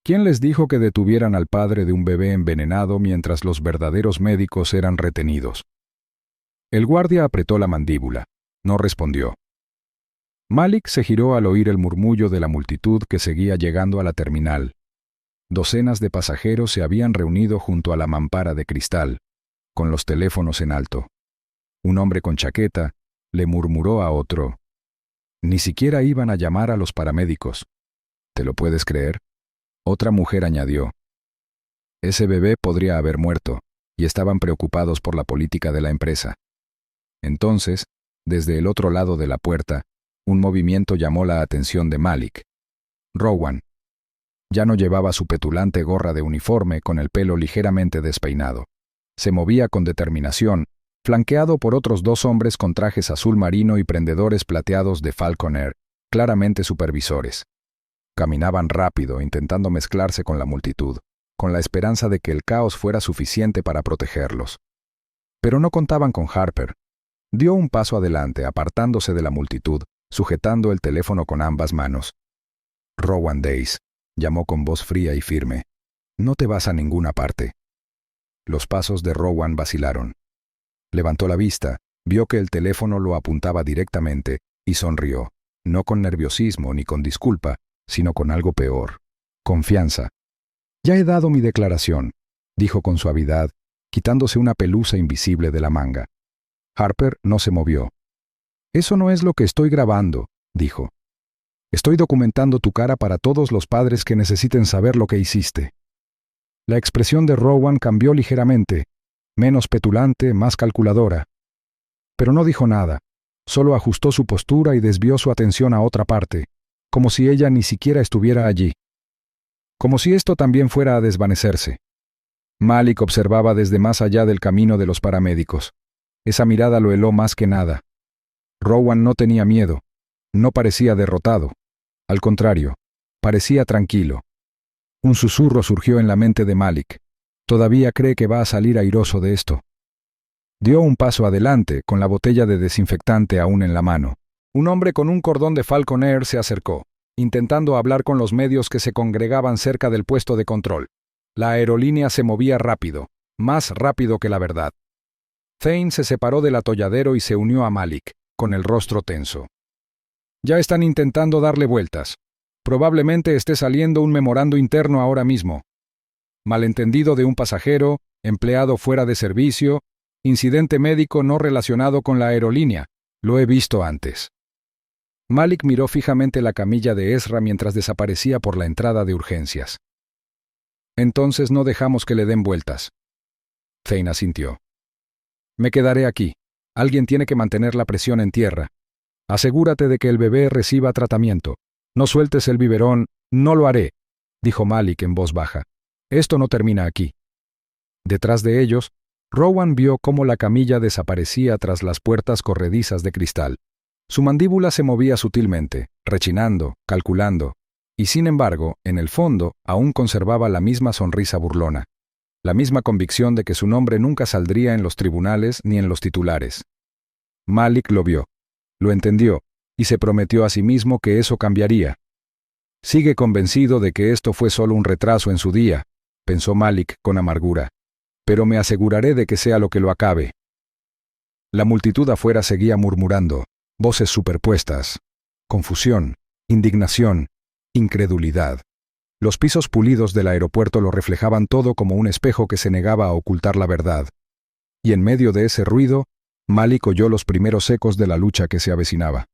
¿Quién les dijo que detuvieran al padre de un bebé envenenado mientras los verdaderos médicos eran retenidos? El guardia apretó la mandíbula. No respondió. Malik se giró al oír el murmullo de la multitud que seguía llegando a la terminal. Docenas de pasajeros se habían reunido junto a la mampara de cristal, con los teléfonos en alto. Un hombre con chaqueta le murmuró a otro. Ni siquiera iban a llamar a los paramédicos. ¿Te lo puedes creer? Otra mujer añadió. Ese bebé podría haber muerto, y estaban preocupados por la política de la empresa. Entonces, desde el otro lado de la puerta, un movimiento llamó la atención de Malik. Rowan. Ya no llevaba su petulante gorra de uniforme con el pelo ligeramente despeinado. Se movía con determinación, flanqueado por otros 2 hombres con trajes azul marino y prendedores plateados de Falcon Air, claramente supervisores. Caminaban rápido, intentando mezclarse con la multitud, con la esperanza de que el caos fuera suficiente para protegerlos. Pero no contaban con Harper. Dio un paso adelante, apartándose de la multitud, sujetando el teléfono con ambas manos. Rowan Dace, llamó con voz fría y firme. No te vas a ninguna parte. Los pasos de Rowan vacilaron. Levantó la vista, vio que el teléfono lo apuntaba directamente y sonrió, no con nerviosismo ni con disculpa, sino con algo peor, confianza. Ya he dado mi declaración, dijo con suavidad, quitándose una pelusa invisible de la manga. Harper no se movió. «Eso no es lo que estoy grabando», dijo. «Estoy documentando tu cara para todos los padres que necesiten saber lo que hiciste». La expresión de Rowan cambió ligeramente, menos petulante, más calculadora. Pero no dijo nada, solo ajustó su postura y desvió su atención a otra parte, como si ella ni siquiera estuviera allí. Como si esto también fuera a desvanecerse. Malik observaba desde más allá del camino de los paramédicos. Esa mirada lo heló más que nada. Rowan no tenía miedo, no parecía derrotado. Al contrario, parecía tranquilo. Un susurro surgió en la mente de Malik. Todavía cree que va a salir airoso de esto. Dio un paso adelante, con la botella de desinfectante aún en la mano. Un hombre con un cordón de Falcon Air se acercó, intentando hablar con los medios que se congregaban cerca del puesto de control. La aerolínea se movía rápido, más rápido que la verdad. Thane se separó del atolladero y se unió a Malik, con el rostro tenso. «Ya están intentando darle vueltas. Probablemente esté saliendo un memorando interno ahora mismo. Malentendido de un pasajero, empleado fuera de servicio, incidente médico no relacionado con la aerolínea. Lo he visto antes». Malik miró fijamente la camilla de Ezra mientras desaparecía por la entrada de urgencias. «Entonces no dejamos que le den vueltas». Thane asintió. «Me quedaré aquí. Alguien tiene que mantener la presión en tierra. Asegúrate de que el bebé reciba tratamiento. No sueltes el biberón». «No lo haré», dijo Malik en voz baja. «Esto no termina aquí». Detrás de ellos, Rowan vio cómo la camilla desaparecía tras las puertas corredizas de cristal. Su mandíbula se movía sutilmente, rechinando, calculando, y sin embargo, en el fondo, aún conservaba la misma sonrisa burlona, la misma convicción de que su nombre nunca saldría en los tribunales ni en los titulares. Malik lo vio, lo entendió, y se prometió a sí mismo que eso cambiaría. «Sigue convencido de que esto fue solo un retraso en su día», pensó Malik con amargura, «pero me aseguraré de que sea lo que lo acabe». La multitud afuera seguía murmurando, voces superpuestas, confusión, indignación, incredulidad. Los pisos pulidos del aeropuerto lo reflejaban todo como un espejo que se negaba a ocultar la verdad. Y en medio de ese ruido, Malik oyó los primeros ecos de la lucha que se avecinaba.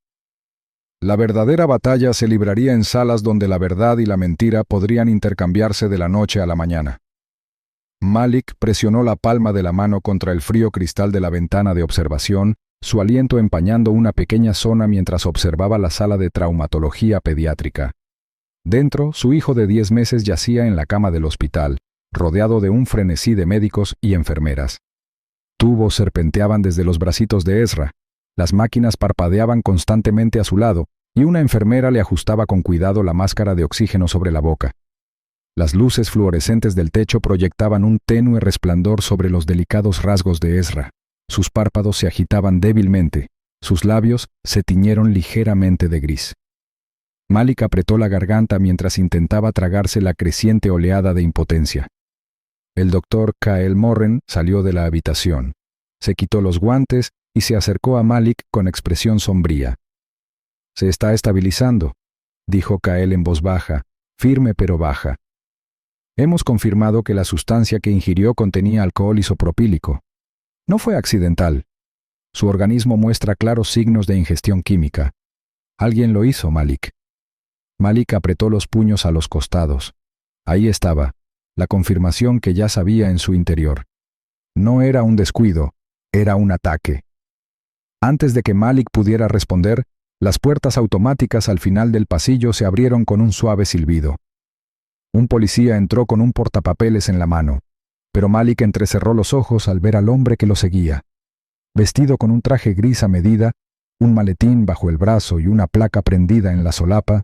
La verdadera batalla se libraría en salas donde la verdad y la mentira podrían intercambiarse de la noche a la mañana. Malik presionó la palma de la mano contra el frío cristal de la ventana de observación, su aliento empañando una pequeña zona mientras observaba la sala de traumatología pediátrica. Dentro, su hijo de 10 meses yacía en la cama del hospital, rodeado de un frenesí de médicos y enfermeras. Tubos serpenteaban desde los bracitos de Ezra, las máquinas parpadeaban constantemente a su lado, y una enfermera le ajustaba con cuidado la máscara de oxígeno sobre la boca. Las luces fluorescentes del techo proyectaban un tenue resplandor sobre los delicados rasgos de Ezra. Sus párpados se agitaban débilmente, sus labios se tiñeron ligeramente de gris. Malik apretó la garganta mientras intentaba tragarse la creciente oleada de impotencia. El doctor K.L. Morren salió de la habitación. Se quitó los guantes y se acercó a Malik con expresión sombría. «Se está estabilizando», dijo K.L. en voz baja, firme pero baja. «Hemos confirmado que la sustancia que ingirió contenía alcohol isopropílico. No fue accidental. Su organismo muestra claros signos de ingestión química. Alguien lo hizo, Malik». Malik apretó los puños a los costados. Ahí estaba, la confirmación que ya sabía en su interior. No era un descuido, era un ataque. Antes de que Malik pudiera responder, las puertas automáticas al final del pasillo se abrieron con un suave silbido. Un policía entró con un portapapeles en la mano, pero Malik entrecerró los ojos al ver al hombre que lo seguía. Vestido con un traje gris a medida, un maletín bajo el brazo y una placa prendida en la solapa,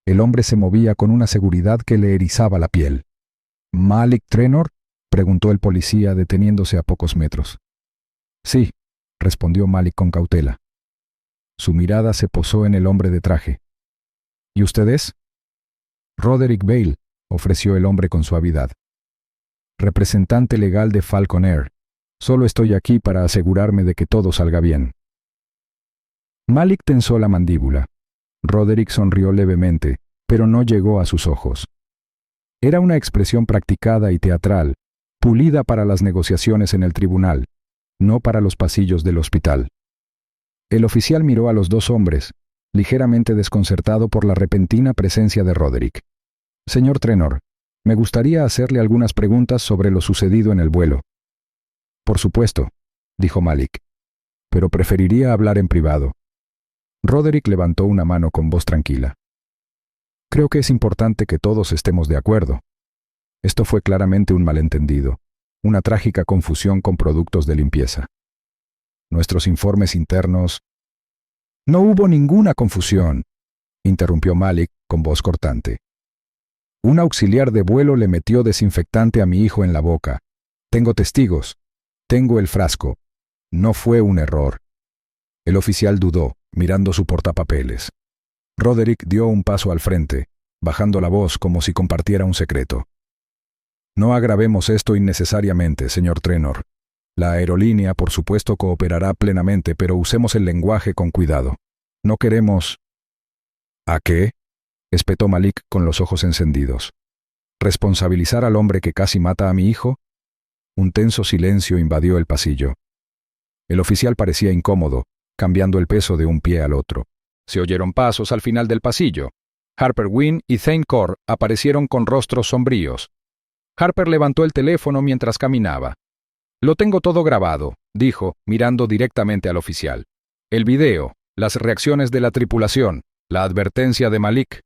el hombre se movía con una seguridad que le erizaba la piel. «¿Malik Trenor?», preguntó el policía deteniéndose a pocos metros. «Sí», respondió Malik con cautela. Su mirada se posó en el hombre de traje. «¿Y usted es?» «Roderick Vale», ofreció el hombre con suavidad. «Representante legal de Falcon Air. Solo estoy aquí para asegurarme de que todo salga bien». Malik tensó la mandíbula. Roderick sonrió levemente, pero no llegó a sus ojos. Era una expresión practicada y teatral, pulida para las negociaciones en el tribunal, no para los pasillos del hospital. El oficial miró a los dos hombres, ligeramente desconcertado por la repentina presencia de Roderick. «Señor Trenor, me gustaría hacerle algunas preguntas sobre lo sucedido en el vuelo». «Por supuesto», dijo Malik, «pero preferiría hablar en privado». Roderick levantó una mano con voz tranquila. «Creo que es importante que todos estemos de acuerdo. Esto fue claramente un malentendido, una trágica confusión con productos de limpieza. Nuestros informes internos...» «No hubo ninguna confusión», interrumpió Malik con voz cortante. «Un auxiliar de vuelo le metió desinfectante a mi hijo en la boca. Tengo testigos. Tengo el frasco. No fue un error». El oficial dudó, mirando su portapapeles. Roderick dio un paso al frente, bajando la voz como si compartiera un secreto. «No agravemos esto innecesariamente, señor Trenor. La aerolínea, por supuesto, cooperará plenamente, pero usemos el lenguaje con cuidado. No queremos...» «¿A qué?», espetó Malik con los ojos encendidos. «¿Responsabilizar al hombre que casi mata a mi hijo?». Un tenso silencio invadió el pasillo. El oficial parecía incómodo, cambiando el peso de un pie al otro. Se oyeron pasos al final del pasillo. Harper Wynne y Thane Core aparecieron con rostros sombríos. Harper levantó el teléfono mientras caminaba. «Lo tengo todo grabado», dijo, mirando directamente al oficial. «El video, las reacciones de la tripulación, la advertencia de Malik.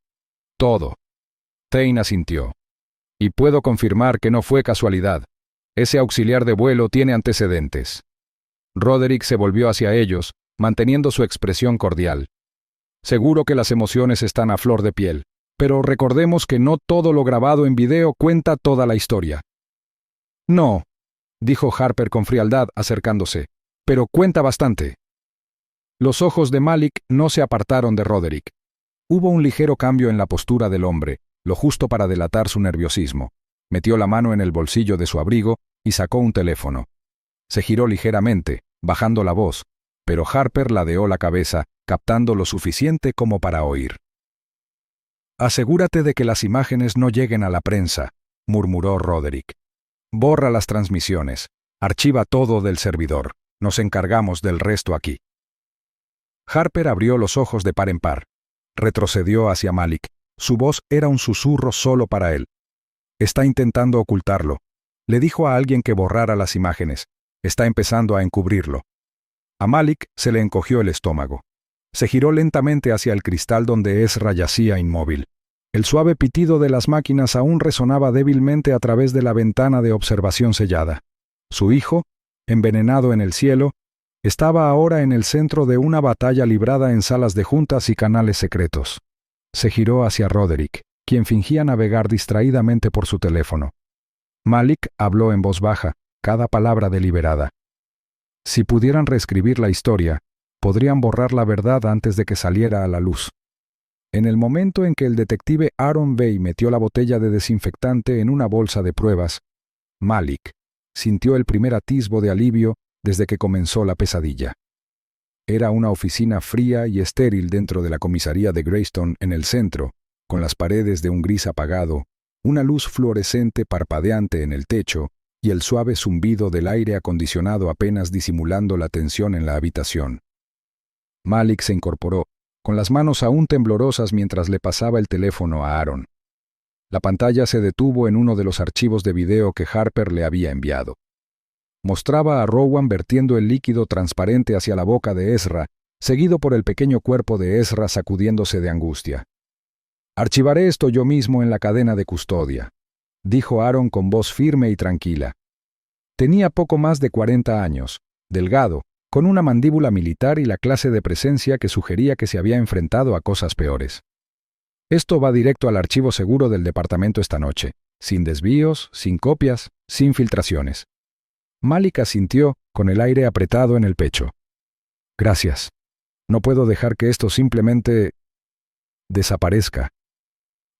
Todo». Thane asintió. «Y puedo confirmar que no fue casualidad. Ese auxiliar de vuelo tiene antecedentes». Roderick se volvió hacia ellos, manteniendo su expresión cordial. «Seguro que las emociones están a flor de piel, pero recordemos que no todo lo grabado en video cuenta toda la historia». «No», dijo Harper con frialdad acercándose, «pero cuenta bastante». Los ojos de Malik no se apartaron de Roderick. Hubo un ligero cambio en la postura del hombre, lo justo para delatar su nerviosismo. Metió la mano en el bolsillo de su abrigo y sacó un teléfono. Se giró ligeramente, bajando la voz, pero Harper ladeó la cabeza, captando lo suficiente como para oír. «Asegúrate de que las imágenes no lleguen a la prensa», murmuró Roderick. «Borra las transmisiones, archiva todo del servidor, nos encargamos del resto aquí». Harper abrió los ojos de par en par. Retrocedió hacia Malik. Su voz era un susurro solo para él. «Está intentando ocultarlo. Le dijo a alguien que borrara las imágenes. Está empezando a encubrirlo». A Malik se le encogió el estómago. Se giró lentamente hacia el cristal donde Ezra yacía inmóvil. El suave pitido de las máquinas aún resonaba débilmente a través de la ventana de observación sellada. Su hijo, envenenado en el cielo, estaba ahora en el centro de una batalla librada en salas de juntas y canales secretos. Se giró hacia Roderick, quien fingía navegar distraídamente por su teléfono. Malik habló en voz baja, cada palabra deliberada. Si pudieran reescribir la historia, podrían borrar la verdad antes de que saliera a la luz. En el momento en que el detective Aaron Bay metió la botella de desinfectante en una bolsa de pruebas, Malik sintió el primer atisbo de alivio desde que comenzó la pesadilla. Era una oficina fría y estéril dentro de la comisaría de Greystone en el centro, con las paredes de un gris apagado, una luz fluorescente parpadeante en el techo y el suave zumbido del aire acondicionado apenas disimulando la tensión en la habitación. Malik se incorporó, con las manos aún temblorosas mientras le pasaba el teléfono a Aaron. La pantalla se detuvo en uno de los archivos de video que Harper le había enviado. Mostraba a Rowan vertiendo el líquido transparente hacia la boca de Ezra, seguido por el pequeño cuerpo de Ezra sacudiéndose de angustia. «Archivaré esto yo mismo en la cadena de custodia», dijo Aaron con voz firme y tranquila. Tenía poco más de 40 años, delgado, con una mandíbula militar y la clase de presencia que sugería que se había enfrentado a cosas peores. «Esto va directo al archivo seguro del departamento esta noche, sin desvíos, sin copias, sin filtraciones». Malik asintió, con el aire apretado en el pecho. «Gracias. No puedo dejar que esto simplemente desaparezca».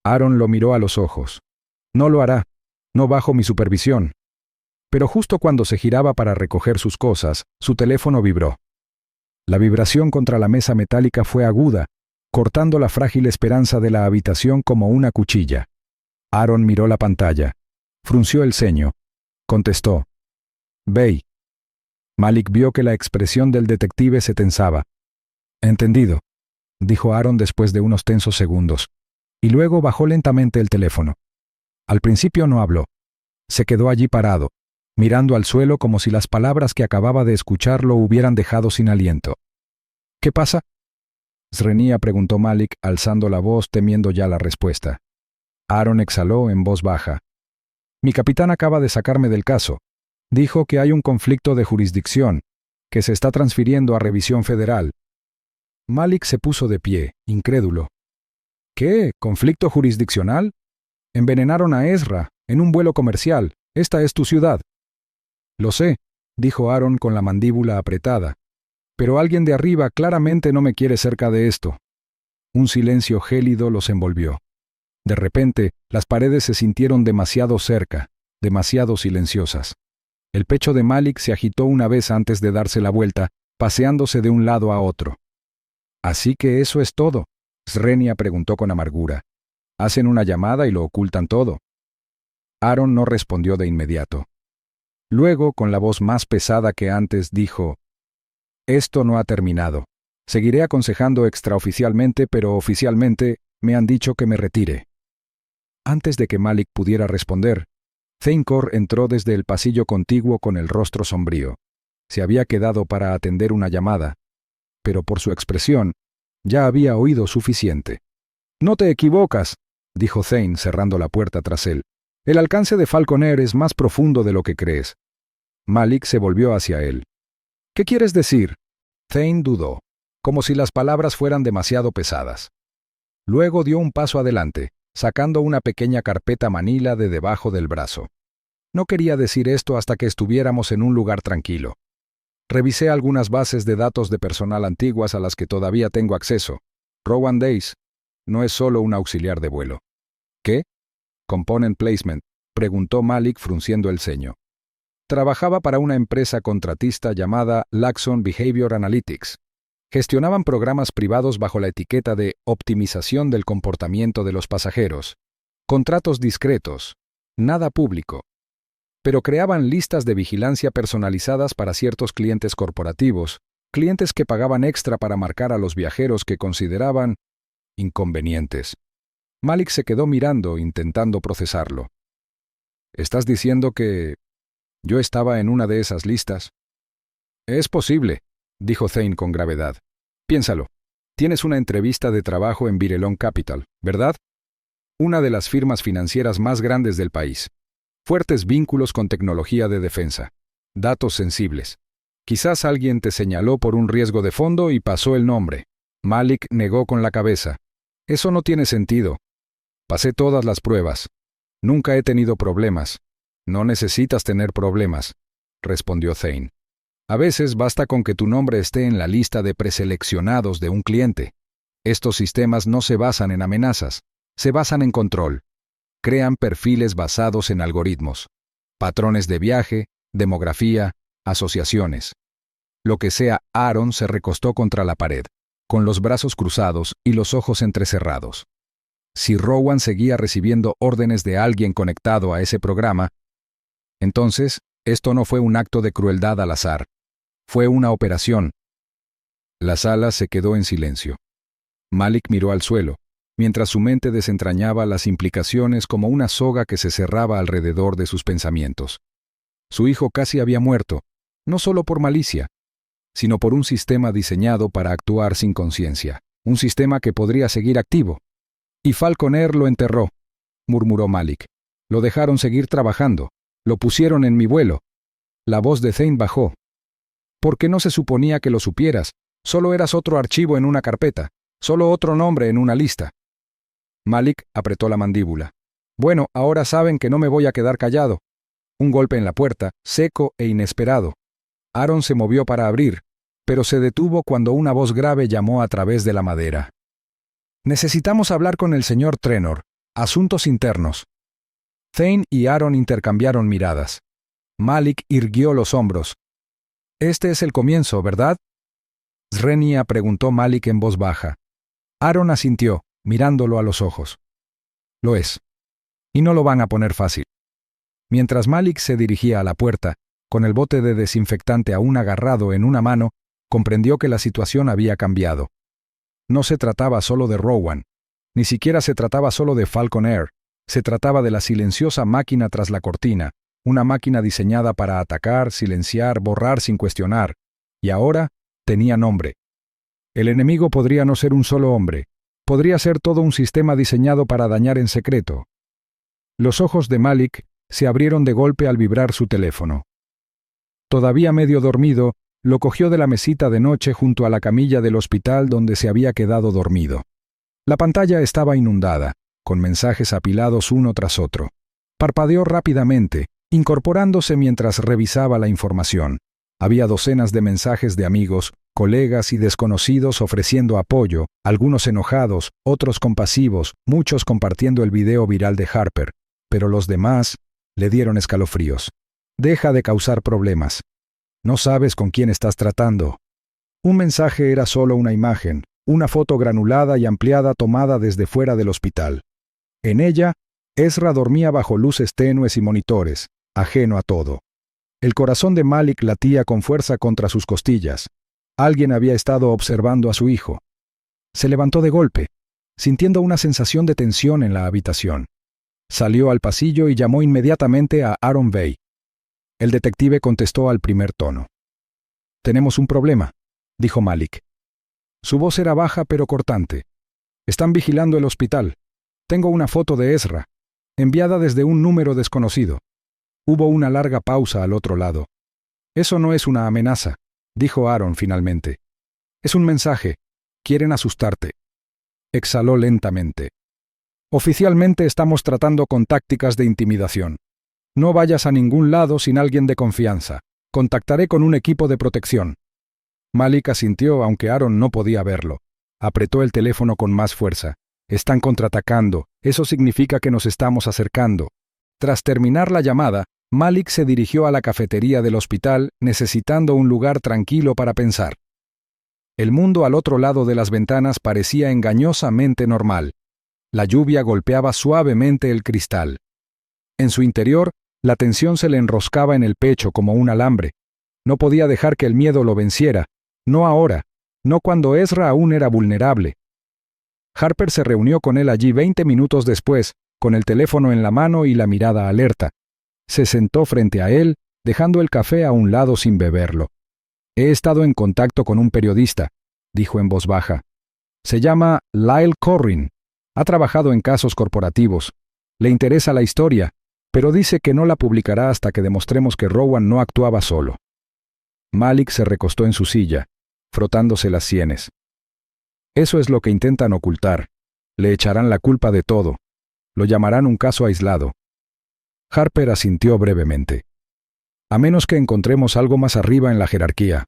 Aaron lo miró a los ojos. «No lo hará, no bajo mi supervisión». Pero justo cuando se giraba para recoger sus cosas, su teléfono vibró. La vibración contra la mesa metálica fue aguda, cortando la frágil esperanza de la habitación como una cuchilla. Aaron miró la pantalla, frunció el ceño. contestó. Ve. Malik vio que la expresión del detective se tensaba. Entendido, dijo Aaron después de unos tensos segundos, y luego bajó lentamente el teléfono. Al principio no habló. Se quedó allí parado, mirando al suelo como si las palabras que acababa de escuchar lo hubieran dejado sin aliento. ¿Qué pasa? Srenia preguntó Malik, alzando la voz, temiendo ya la respuesta. Aaron exhaló en voz baja. Mi capitán acaba de sacarme del caso. Dijo que hay un conflicto de jurisdicción, que se está transfiriendo a revisión federal. Malik se puso de pie, incrédulo. ¿Qué? ¿Conflicto jurisdiccional? Envenenaron a Ezra, en un vuelo comercial. Esta es tu ciudad. Lo sé, dijo Aaron con la mandíbula apretada. Pero alguien de arriba claramente no me quiere cerca de esto. Un silencio gélido los envolvió. De repente, las paredes se sintieron demasiado cerca, demasiado silenciosas. El pecho de Malik se agitó una vez antes de darse la vuelta, paseándose de un lado a otro. ¿Así que eso es todo? Srenia preguntó con amargura. Hacen una llamada y lo ocultan todo. Aaron no respondió de inmediato. Luego, con la voz más pesada que antes, dijo: Esto no ha terminado. Seguiré aconsejando extraoficialmente, pero oficialmente me han dicho que me retire. Antes de que Malik pudiera responder, Thainkor entró desde el pasillo contiguo con el rostro sombrío. Se había quedado para atender una llamada, pero por su expresión, ya había oído suficiente. «No te equivocas», dijo Thane cerrando la puerta tras él. «El alcance de Falcon Air es más profundo de lo que crees». Malik se volvió hacia él. «¿Qué quieres decir?» Thane dudó, como si las palabras fueran demasiado pesadas. Luego dio un paso adelante, sacando una pequeña carpeta manila de debajo del brazo. «No quería decir esto hasta que estuviéramos en un lugar tranquilo. Revisé algunas bases de datos de personal antiguas a las que todavía tengo acceso. Rowan Days no es solo un auxiliar de vuelo». «¿Qué?» «Component Placement», preguntó Malik frunciendo el ceño. Trabajaba para una empresa contratista llamada Laxon Behavior Analytics. Gestionaban programas privados bajo la etiqueta de optimización del comportamiento de los pasajeros. Contratos discretos, nada público. Pero creaban listas de vigilancia personalizadas para ciertos clientes corporativos, clientes que pagaban extra para marcar a los viajeros que consideraban inconvenientes. Malik se quedó mirando, intentando procesarlo. «¿Estás diciendo que yo estaba en una de esas listas?» «Es posible», dijo Thane con gravedad. «Piénsalo. Tienes una entrevista de trabajo en Virelon Capital, ¿verdad? Una de las firmas financieras más grandes del país. Fuertes vínculos con tecnología de defensa. Datos sensibles. Quizás alguien te señaló por un riesgo de fondo y pasó el nombre». Malik negó con la cabeza. «Eso no tiene sentido. Pasé todas las pruebas. Nunca he tenido problemas». «No necesitas tener problemas», respondió Thane. «A veces basta con que tu nombre esté en la lista de preseleccionados de un cliente. Estos sistemas no se basan en amenazas, se basan en control. Crean perfiles basados en algoritmos, patrones de viaje, demografía, asociaciones». Lo que sea, Aaron se recostó contra la pared, con los brazos cruzados y los ojos entrecerrados. Si Rowan seguía recibiendo órdenes de alguien conectado a ese programa, entonces esto no fue un acto de crueldad al azar. Fue una operación. La sala se quedó en silencio. Malik miró al suelo, mientras su mente desentrañaba las implicaciones como una soga que se cerraba alrededor de sus pensamientos. Su hijo casi había muerto, no solo por malicia, sino por un sistema diseñado para actuar sin conciencia, un sistema que podría seguir activo. «Y Falcon Air lo enterró», murmuró Malik. «Lo dejaron seguir trabajando. Lo pusieron en mi vuelo». La voz de Thane bajó. «¿Por qué no se suponía que lo supieras? Solo eras otro archivo en una carpeta, solo otro nombre en una lista». Malik apretó la mandíbula. «Bueno, ahora saben que no me voy a quedar callado». Un golpe en la puerta, seco e inesperado. Aaron se movió para abrir, pero se detuvo cuando una voz grave llamó a través de la madera. «Necesitamos hablar con el señor Trenor. Asuntos internos». Thane y Aaron intercambiaron miradas. Malik irguió los hombros. «Este es el comienzo, ¿verdad?». Srenia preguntó Malik en voz baja. Aaron asintió, mirándolo a los ojos. «Lo es. Y no lo van a poner fácil». Mientras Malik se dirigía a la puerta, con el bote de desinfectante aún agarrado en una mano, comprendió que la situación había cambiado. No se trataba solo de Rowan, ni siquiera se trataba solo de Falcon Air, se trataba de la silenciosa máquina tras la cortina, una máquina diseñada para atacar, silenciar, borrar sin cuestionar, y ahora tenía nombre. El enemigo podría no ser un solo hombre, podría ser todo un sistema diseñado para dañar en secreto. Los ojos de Malik se abrieron de golpe al vibrar su teléfono. Todavía medio dormido, lo cogió de la mesita de noche junto a la camilla del hospital donde se había quedado dormido. La pantalla estaba inundada, con mensajes apilados uno tras otro. Parpadeó rápidamente, incorporándose mientras revisaba la información. Había docenas de mensajes de amigos, colegas y desconocidos ofreciendo apoyo, algunos enojados, otros compasivos, muchos compartiendo el video viral de Harper, pero los demás le dieron escalofríos. Deja de causar problemas. No sabes con quién estás tratando. Un mensaje era solo una imagen, una foto granulada y ampliada tomada desde fuera del hospital. En ella, Ezra dormía bajo luces tenues y monitores, ajeno a todo. El corazón de Malik latía con fuerza contra sus costillas. Alguien había estado observando a su hijo. Se levantó de golpe, sintiendo una sensación de tensión en la habitación. Salió al pasillo y llamó inmediatamente a Aaron Bay. El detective contestó al primer tono. «Tenemos un problema», dijo Malik. Su voz era baja pero cortante. «Están vigilando el hospital. Tengo una foto de Ezra, enviada desde un número desconocido». Hubo una larga pausa al otro lado. «Eso no es una amenaza», dijo Aaron finalmente. «Es un mensaje. Quieren asustarte». Exhaló lentamente. «Oficialmente estamos tratando con tácticas de intimidación. No vayas a ningún lado sin alguien de confianza. Contactaré con un equipo de protección». Malik asintió, aunque Aaron no podía verlo. Apretó el teléfono con más fuerza. «Están contraatacando. Eso significa que nos estamos acercando». Tras terminar la llamada, Malik se dirigió a la cafetería del hospital, necesitando un lugar tranquilo para pensar. El mundo al otro lado de las ventanas parecía engañosamente normal. La lluvia golpeaba suavemente el cristal. En su interior, la tensión se le enroscaba en el pecho como un alambre. No podía dejar que el miedo lo venciera, no ahora, no cuando Ezra aún era vulnerable. Harper se reunió con él allí 20 minutos después, con el teléfono en la mano y la mirada alerta. Se sentó frente a él, dejando el café a un lado sin beberlo. «He estado en contacto con un periodista», dijo en voz baja. «Se llama Lyle Corrin. Ha trabajado en casos corporativos. Le interesa la historia, pero dice que no la publicará hasta que demostremos que Rowan no actuaba solo». Malik se recostó en su silla, frotándose las sienes. «Eso es lo que intentan ocultar. Le echarán la culpa de todo. Lo llamarán un caso aislado». Harper asintió brevemente. «A menos que encontremos algo más arriba en la jerarquía».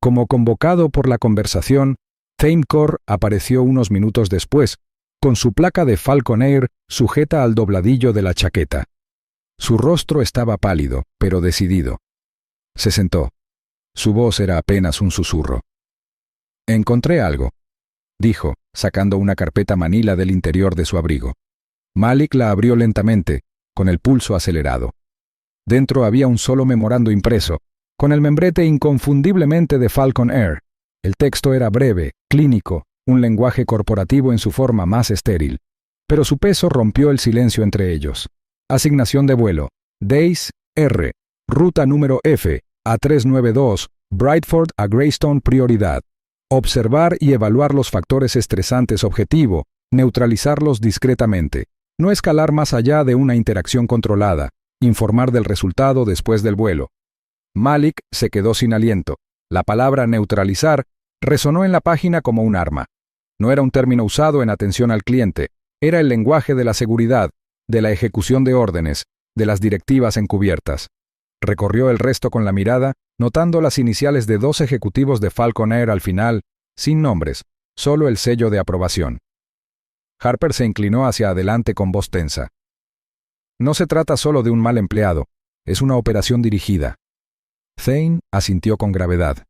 Como convocado por la conversación, Thane Core apareció unos minutos después, con su placa de Falcon Air sujeta al dobladillo de la chaqueta. Su rostro estaba pálido, pero decidido. Se sentó. Su voz era apenas un susurro. «Encontré algo», dijo, sacando una carpeta manila del interior de su abrigo. Malik la abrió lentamente, con el pulso acelerado. Dentro había un solo memorando impreso, con el membrete inconfundiblemente de Falcon Air. El texto era breve, clínico, un lenguaje corporativo en su forma más estéril. Pero su peso rompió el silencio entre ellos. Asignación de vuelo. Days, R. Ruta número F, A392, Brightford a Greystone prioridad. Observar y evaluar los factores estresantes objetivo, neutralizarlos discretamente. No escalar más allá de una interacción controlada. Informar del resultado después del vuelo. Malik se quedó sin aliento. La palabra neutralizar resonó en la página como un arma. No era un término usado en atención al cliente, era el lenguaje de la seguridad, de la ejecución de órdenes, de las directivas encubiertas. Recorrió el resto con la mirada, notando las iniciales de 2 ejecutivos de Falcon Air al final, sin nombres, solo el sello de aprobación. Harper se inclinó hacia adelante con voz tensa. «No se trata solo de un mal empleado, es una operación dirigida». Thane asintió con gravedad.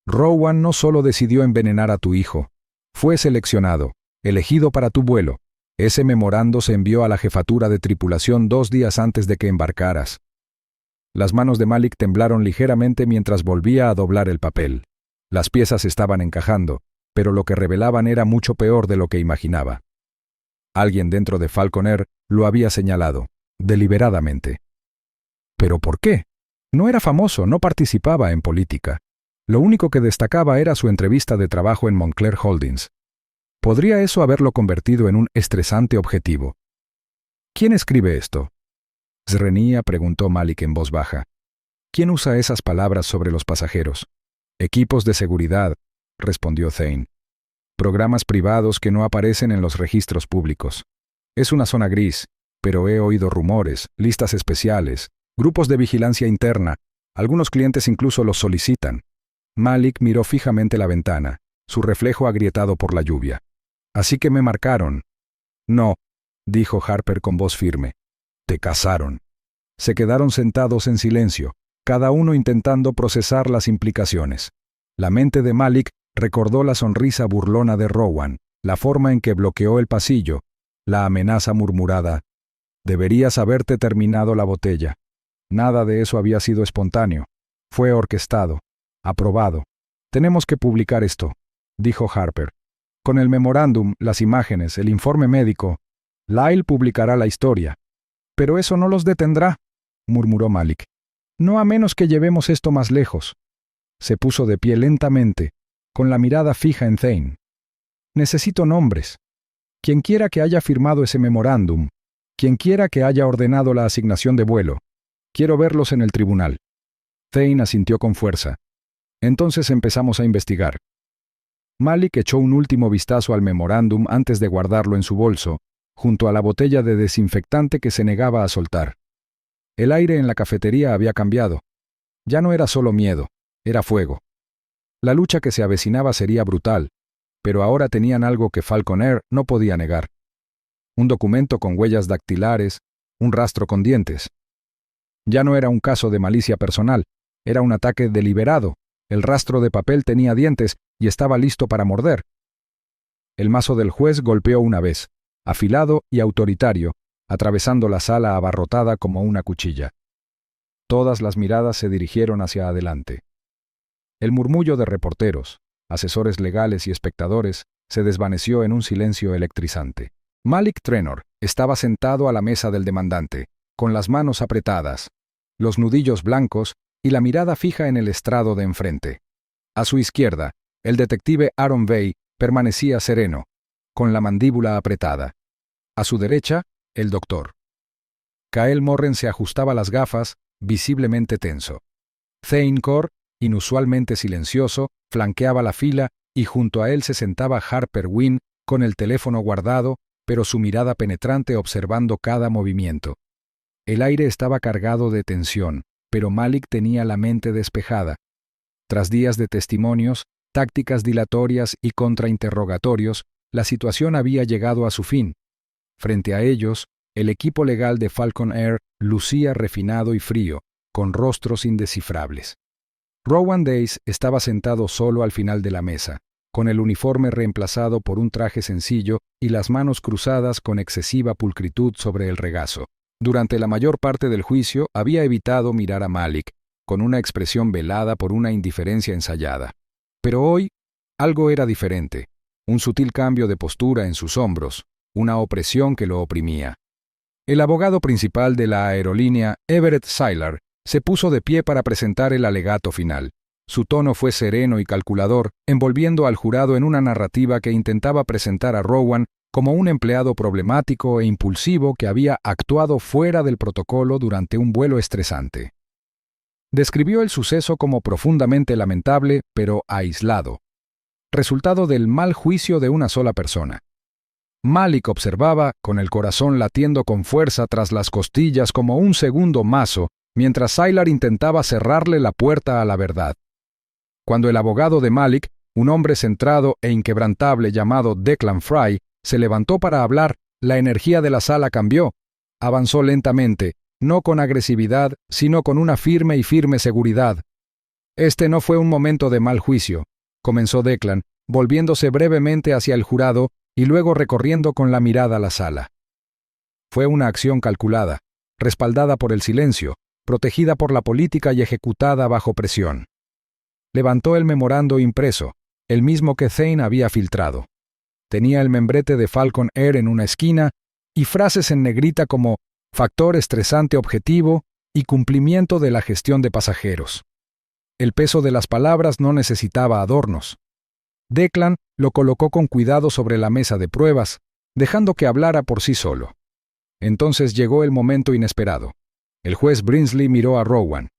«Rowan no solo decidió envenenar a tu hijo, fue seleccionado, elegido para tu vuelo. Ese memorando se envió a la jefatura de tripulación 2 días antes de que embarcaras. Las manos de Malik temblaron ligeramente mientras volvía a doblar el papel. Las piezas estaban encajando, pero lo que revelaban era mucho peor de lo que imaginaba. Alguien dentro de Falcon Air lo había señalado, deliberadamente. ¿Pero por qué? No era famoso, no participaba en política. Lo único que destacaba era su entrevista de trabajo en Moncler Holdings. ¿Podría eso haberlo convertido en un estresante objetivo? ¿Quién escribe esto? Srenia, preguntó Malik en voz baja. ¿Quién usa esas palabras sobre los pasajeros? Equipos de seguridad, respondió Thane. Programas privados que no aparecen en los registros públicos. Es una zona gris, pero he oído rumores, listas especiales, grupos de vigilancia interna. Algunos clientes incluso los solicitan. Malik miró fijamente la ventana, su reflejo agrietado por la lluvia. Así que me marcaron. No, dijo Harper con voz firme. Te cazaron. Se quedaron sentados en silencio, cada uno intentando procesar las implicaciones. La mente de Malik recordó la sonrisa burlona de Rowan, la forma en que bloqueó el pasillo, la amenaza murmurada. Deberías haberte terminado la botella. Nada de eso había sido espontáneo. Fue orquestado, aprobado. Tenemos que publicar esto, dijo Harper. Con el memorándum, las imágenes, el informe médico, Lyle publicará la historia. Pero eso no los detendrá, murmuró Malik. No a menos que llevemos esto más lejos. Se puso de pie lentamente, con la mirada fija en Thane. Necesito nombres. Quienquiera que haya firmado ese memorándum, quienquiera que haya ordenado la asignación de vuelo. Quiero verlos en el tribunal. Thane asintió con fuerza. Entonces empezamos a investigar. Malik echó un último vistazo al memorándum antes de guardarlo en su bolso, junto a la botella de desinfectante que se negaba a soltar. El aire en la cafetería había cambiado. Ya no era solo miedo, era fuego. La lucha que se avecinaba sería brutal, pero ahora tenían algo que Falcon Air no podía negar. Un documento con huellas dactilares, un rastro con dientes. Ya no era un caso de malicia personal, era un ataque deliberado. El rastro de papel tenía dientes y estaba listo para morder. El mazo del juez golpeó una vez, afilado y autoritario, atravesando la sala abarrotada como una cuchilla. Todas las miradas se dirigieron hacia adelante. El murmullo de reporteros, asesores legales y espectadores se desvaneció en un silencio electrizante. Malik Trenor estaba sentado a la mesa del demandante, con las manos apretadas, los nudillos blancos y la mirada fija en el estrado de enfrente. A su izquierda, el detective Aaron Bay permanecía sereno, con la mandíbula apretada. A su derecha, el doctor. Kael Morren se ajustaba las gafas, visiblemente tenso. Thane Core, inusualmente silencioso, flanqueaba la fila y junto a él se sentaba Harper Wynne con el teléfono guardado, pero su mirada penetrante observando cada movimiento. El aire estaba cargado de tensión, pero Malik tenía la mente despejada. Tras días de testimonios, tácticas dilatorias y contrainterrogatorios, la situación había llegado a su fin. Frente a ellos, el equipo legal de Falcon Air lucía refinado y frío, con rostros indescifrables. Rowan Dace estaba sentado solo al final de la mesa, con el uniforme reemplazado por un traje sencillo y las manos cruzadas con excesiva pulcritud sobre el regazo. Durante la mayor parte del juicio había evitado mirar a Malik, con una expresión velada por una indiferencia ensayada. Pero hoy, algo era diferente, un sutil cambio de postura en sus hombros, una opresión que lo oprimía. El abogado principal de la aerolínea, Everett Sylar, se puso de pie para presentar el alegato final. Su tono fue sereno y calculador, envolviendo al jurado en una narrativa que intentaba presentar a Rowan como un empleado problemático e impulsivo que había actuado fuera del protocolo durante un vuelo estresante. Describió el suceso como profundamente lamentable, pero aislado, resultado del mal juicio de una sola persona. Malik observaba, con el corazón latiendo con fuerza tras las costillas como un segundo mazo, mientras Sylar intentaba cerrarle la puerta a la verdad. Cuando el abogado de Malik, un hombre centrado e inquebrantable llamado Declan Fry, se levantó para hablar, la energía de la sala cambió. Avanzó lentamente, no con agresividad, sino con una firme seguridad. Este no fue un momento de mal juicio, comenzó Declan, volviéndose brevemente hacia el jurado y luego recorriendo con la mirada la sala. Fue una acción calculada, respaldada por el silencio, protegida por la política y ejecutada bajo presión. Levantó el memorando impreso, el mismo que Thane había filtrado. Tenía el membrete de Falcon Air en una esquina y frases en negrita como factor estresante objetivo y cumplimiento de la gestión de pasajeros. El peso de las palabras no necesitaba adornos. Declan lo colocó con cuidado sobre la mesa de pruebas, dejando que hablara por sí solo. Entonces llegó el momento inesperado. El juez Brinsley miró a Rowan.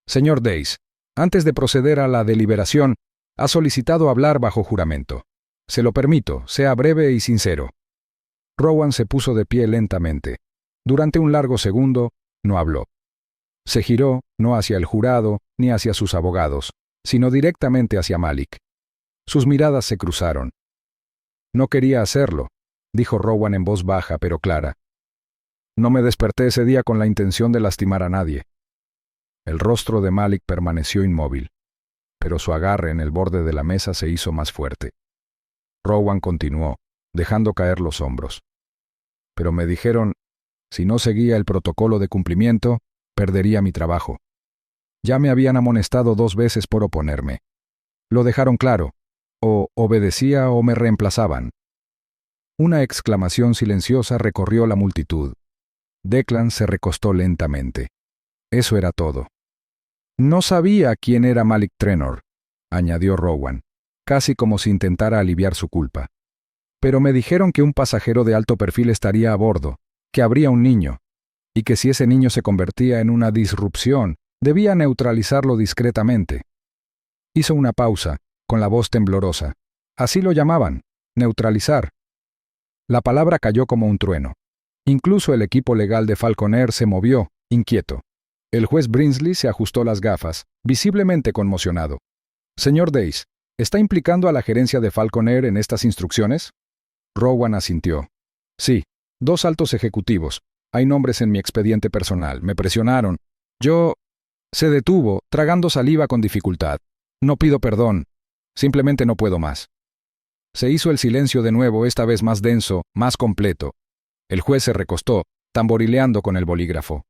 «Señor Dace, antes de proceder a la deliberación, ha solicitado hablar bajo juramento. Se lo permito, sea breve y sincero». Rowan se puso de pie lentamente. Durante un largo segundo, no habló. Se giró, no hacia el jurado ni hacia sus abogados, sino directamente hacia Malik. Sus miradas se cruzaron. «No quería hacerlo», dijo Rowan en voz baja pero clara. «No me desperté ese día con la intención de lastimar a nadie». El rostro de Malik permaneció inmóvil, pero su agarre en el borde de la mesa se hizo más fuerte. Rowan continuó, dejando caer los hombros. «Pero me dijeron, si no seguía el protocolo de cumplimiento, perdería mi trabajo. Ya me habían amonestado 2 veces por oponerme. Lo dejaron claro, o obedecía o me reemplazaban». Una exclamación silenciosa recorrió la multitud. Declan se recostó lentamente. Eso era todo. «No sabía quién era Malik Trenor», añadió Rowan, casi como si intentara aliviar su culpa. «Pero me dijeron que un pasajero de alto perfil estaría a bordo, que habría un niño, y que si ese niño se convertía en una disrupción, debía neutralizarlo discretamente». Hizo una pausa, con la voz temblorosa. Así lo llamaban, neutralizar. La palabra cayó como un trueno. Incluso el equipo legal de Falcon Air se movió, inquieto. El juez Brinsley se ajustó las gafas, visiblemente conmocionado. «Señor Dace, ¿está implicando a la gerencia de Falcon Air en estas instrucciones?» Rowan asintió. «Sí, 2 altos ejecutivos. Hay nombres en mi expediente personal. Me presionaron. Yo...» Se detuvo, tragando saliva con dificultad. «No pido perdón. Simplemente no puedo más». Se hizo el silencio de nuevo, esta vez más denso, más completo. El juez se recostó, tamborileando con el bolígrafo.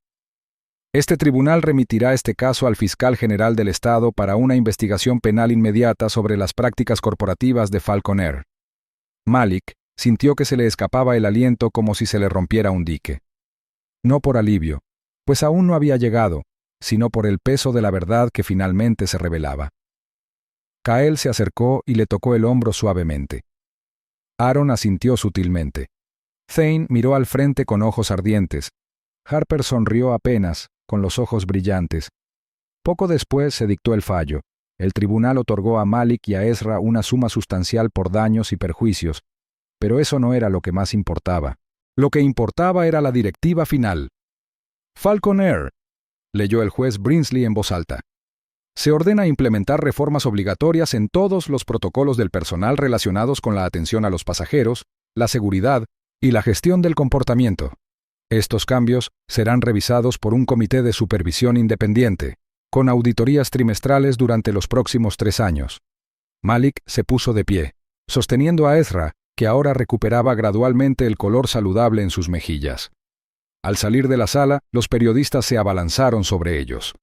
«Este tribunal remitirá este caso al fiscal general del Estado para una investigación penal inmediata sobre las prácticas corporativas de Falcon Air». Malik sintió que se le escapaba el aliento como si se le rompiera un dique. No por alivio, pues aún no había llegado, sino por el peso de la verdad que finalmente se revelaba. Kael se acercó y le tocó el hombro suavemente. Aaron asintió sutilmente. Thane miró al frente con ojos ardientes. Harper sonrió apenas, con los ojos brillantes. Poco después se dictó el fallo. El tribunal otorgó a Malik y a Ezra una suma sustancial por daños y perjuicios, pero eso no era lo que más importaba. Lo que importaba era la directiva final. «Falcon Air», leyó el juez Brinsley en voz alta. «Se ordena implementar reformas obligatorias en todos los protocolos del personal relacionados con la atención a los pasajeros, la seguridad y la gestión del comportamiento. Estos cambios serán revisados por un comité de supervisión independiente, con auditorías trimestrales durante los próximos 3 años». Malik se puso de pie, sosteniendo a Ezra, que ahora recuperaba gradualmente el color saludable en sus mejillas. Al salir de la sala, los periodistas se abalanzaron sobre ellos.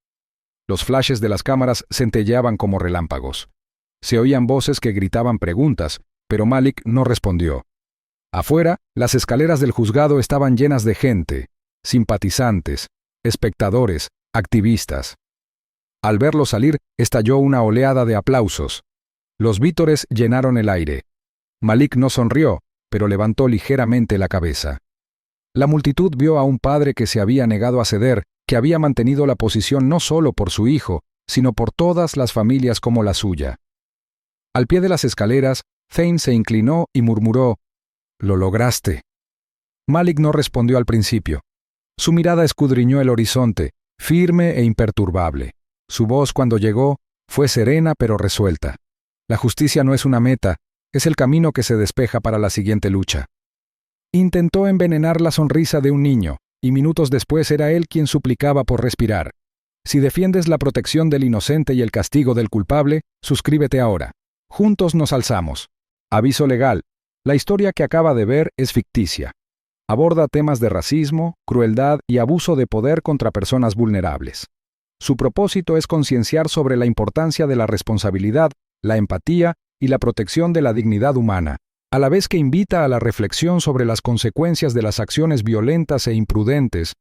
Los flashes de las cámaras centelleaban como relámpagos. Se oían voces que gritaban preguntas, pero Malik no respondió. Afuera, las escaleras del juzgado estaban llenas de gente, simpatizantes, espectadores, activistas. Al verlo salir, estalló una oleada de aplausos. Los vítores llenaron el aire. Malik no sonrió, pero levantó ligeramente la cabeza. La multitud vio a un padre que se había negado a ceder, que había mantenido la posición no solo por su hijo, sino por todas las familias como la suya. Al pie de las escaleras, Thane se inclinó y murmuró: «Lo lograste». Malik no respondió al principio. Su mirada escudriñó el horizonte, firme e imperturbable. Su voz, cuando llegó, fue serena pero resuelta. La justicia no es una meta, es el camino que se despeja para la siguiente lucha. Intentó envenenar la sonrisa de un niño, y minutos después era él quien suplicaba por respirar. Si defiendes la protección del inocente y el castigo del culpable, suscríbete ahora. Juntos nos alzamos. Aviso legal. La historia que acaba de ver es ficticia. Aborda temas de racismo, crueldad y abuso de poder contra personas vulnerables. Su propósito es concienciar sobre la importancia de la responsabilidad, la empatía y la protección de la dignidad humana, a la vez que invita a la reflexión sobre las consecuencias de las acciones violentas e imprudentes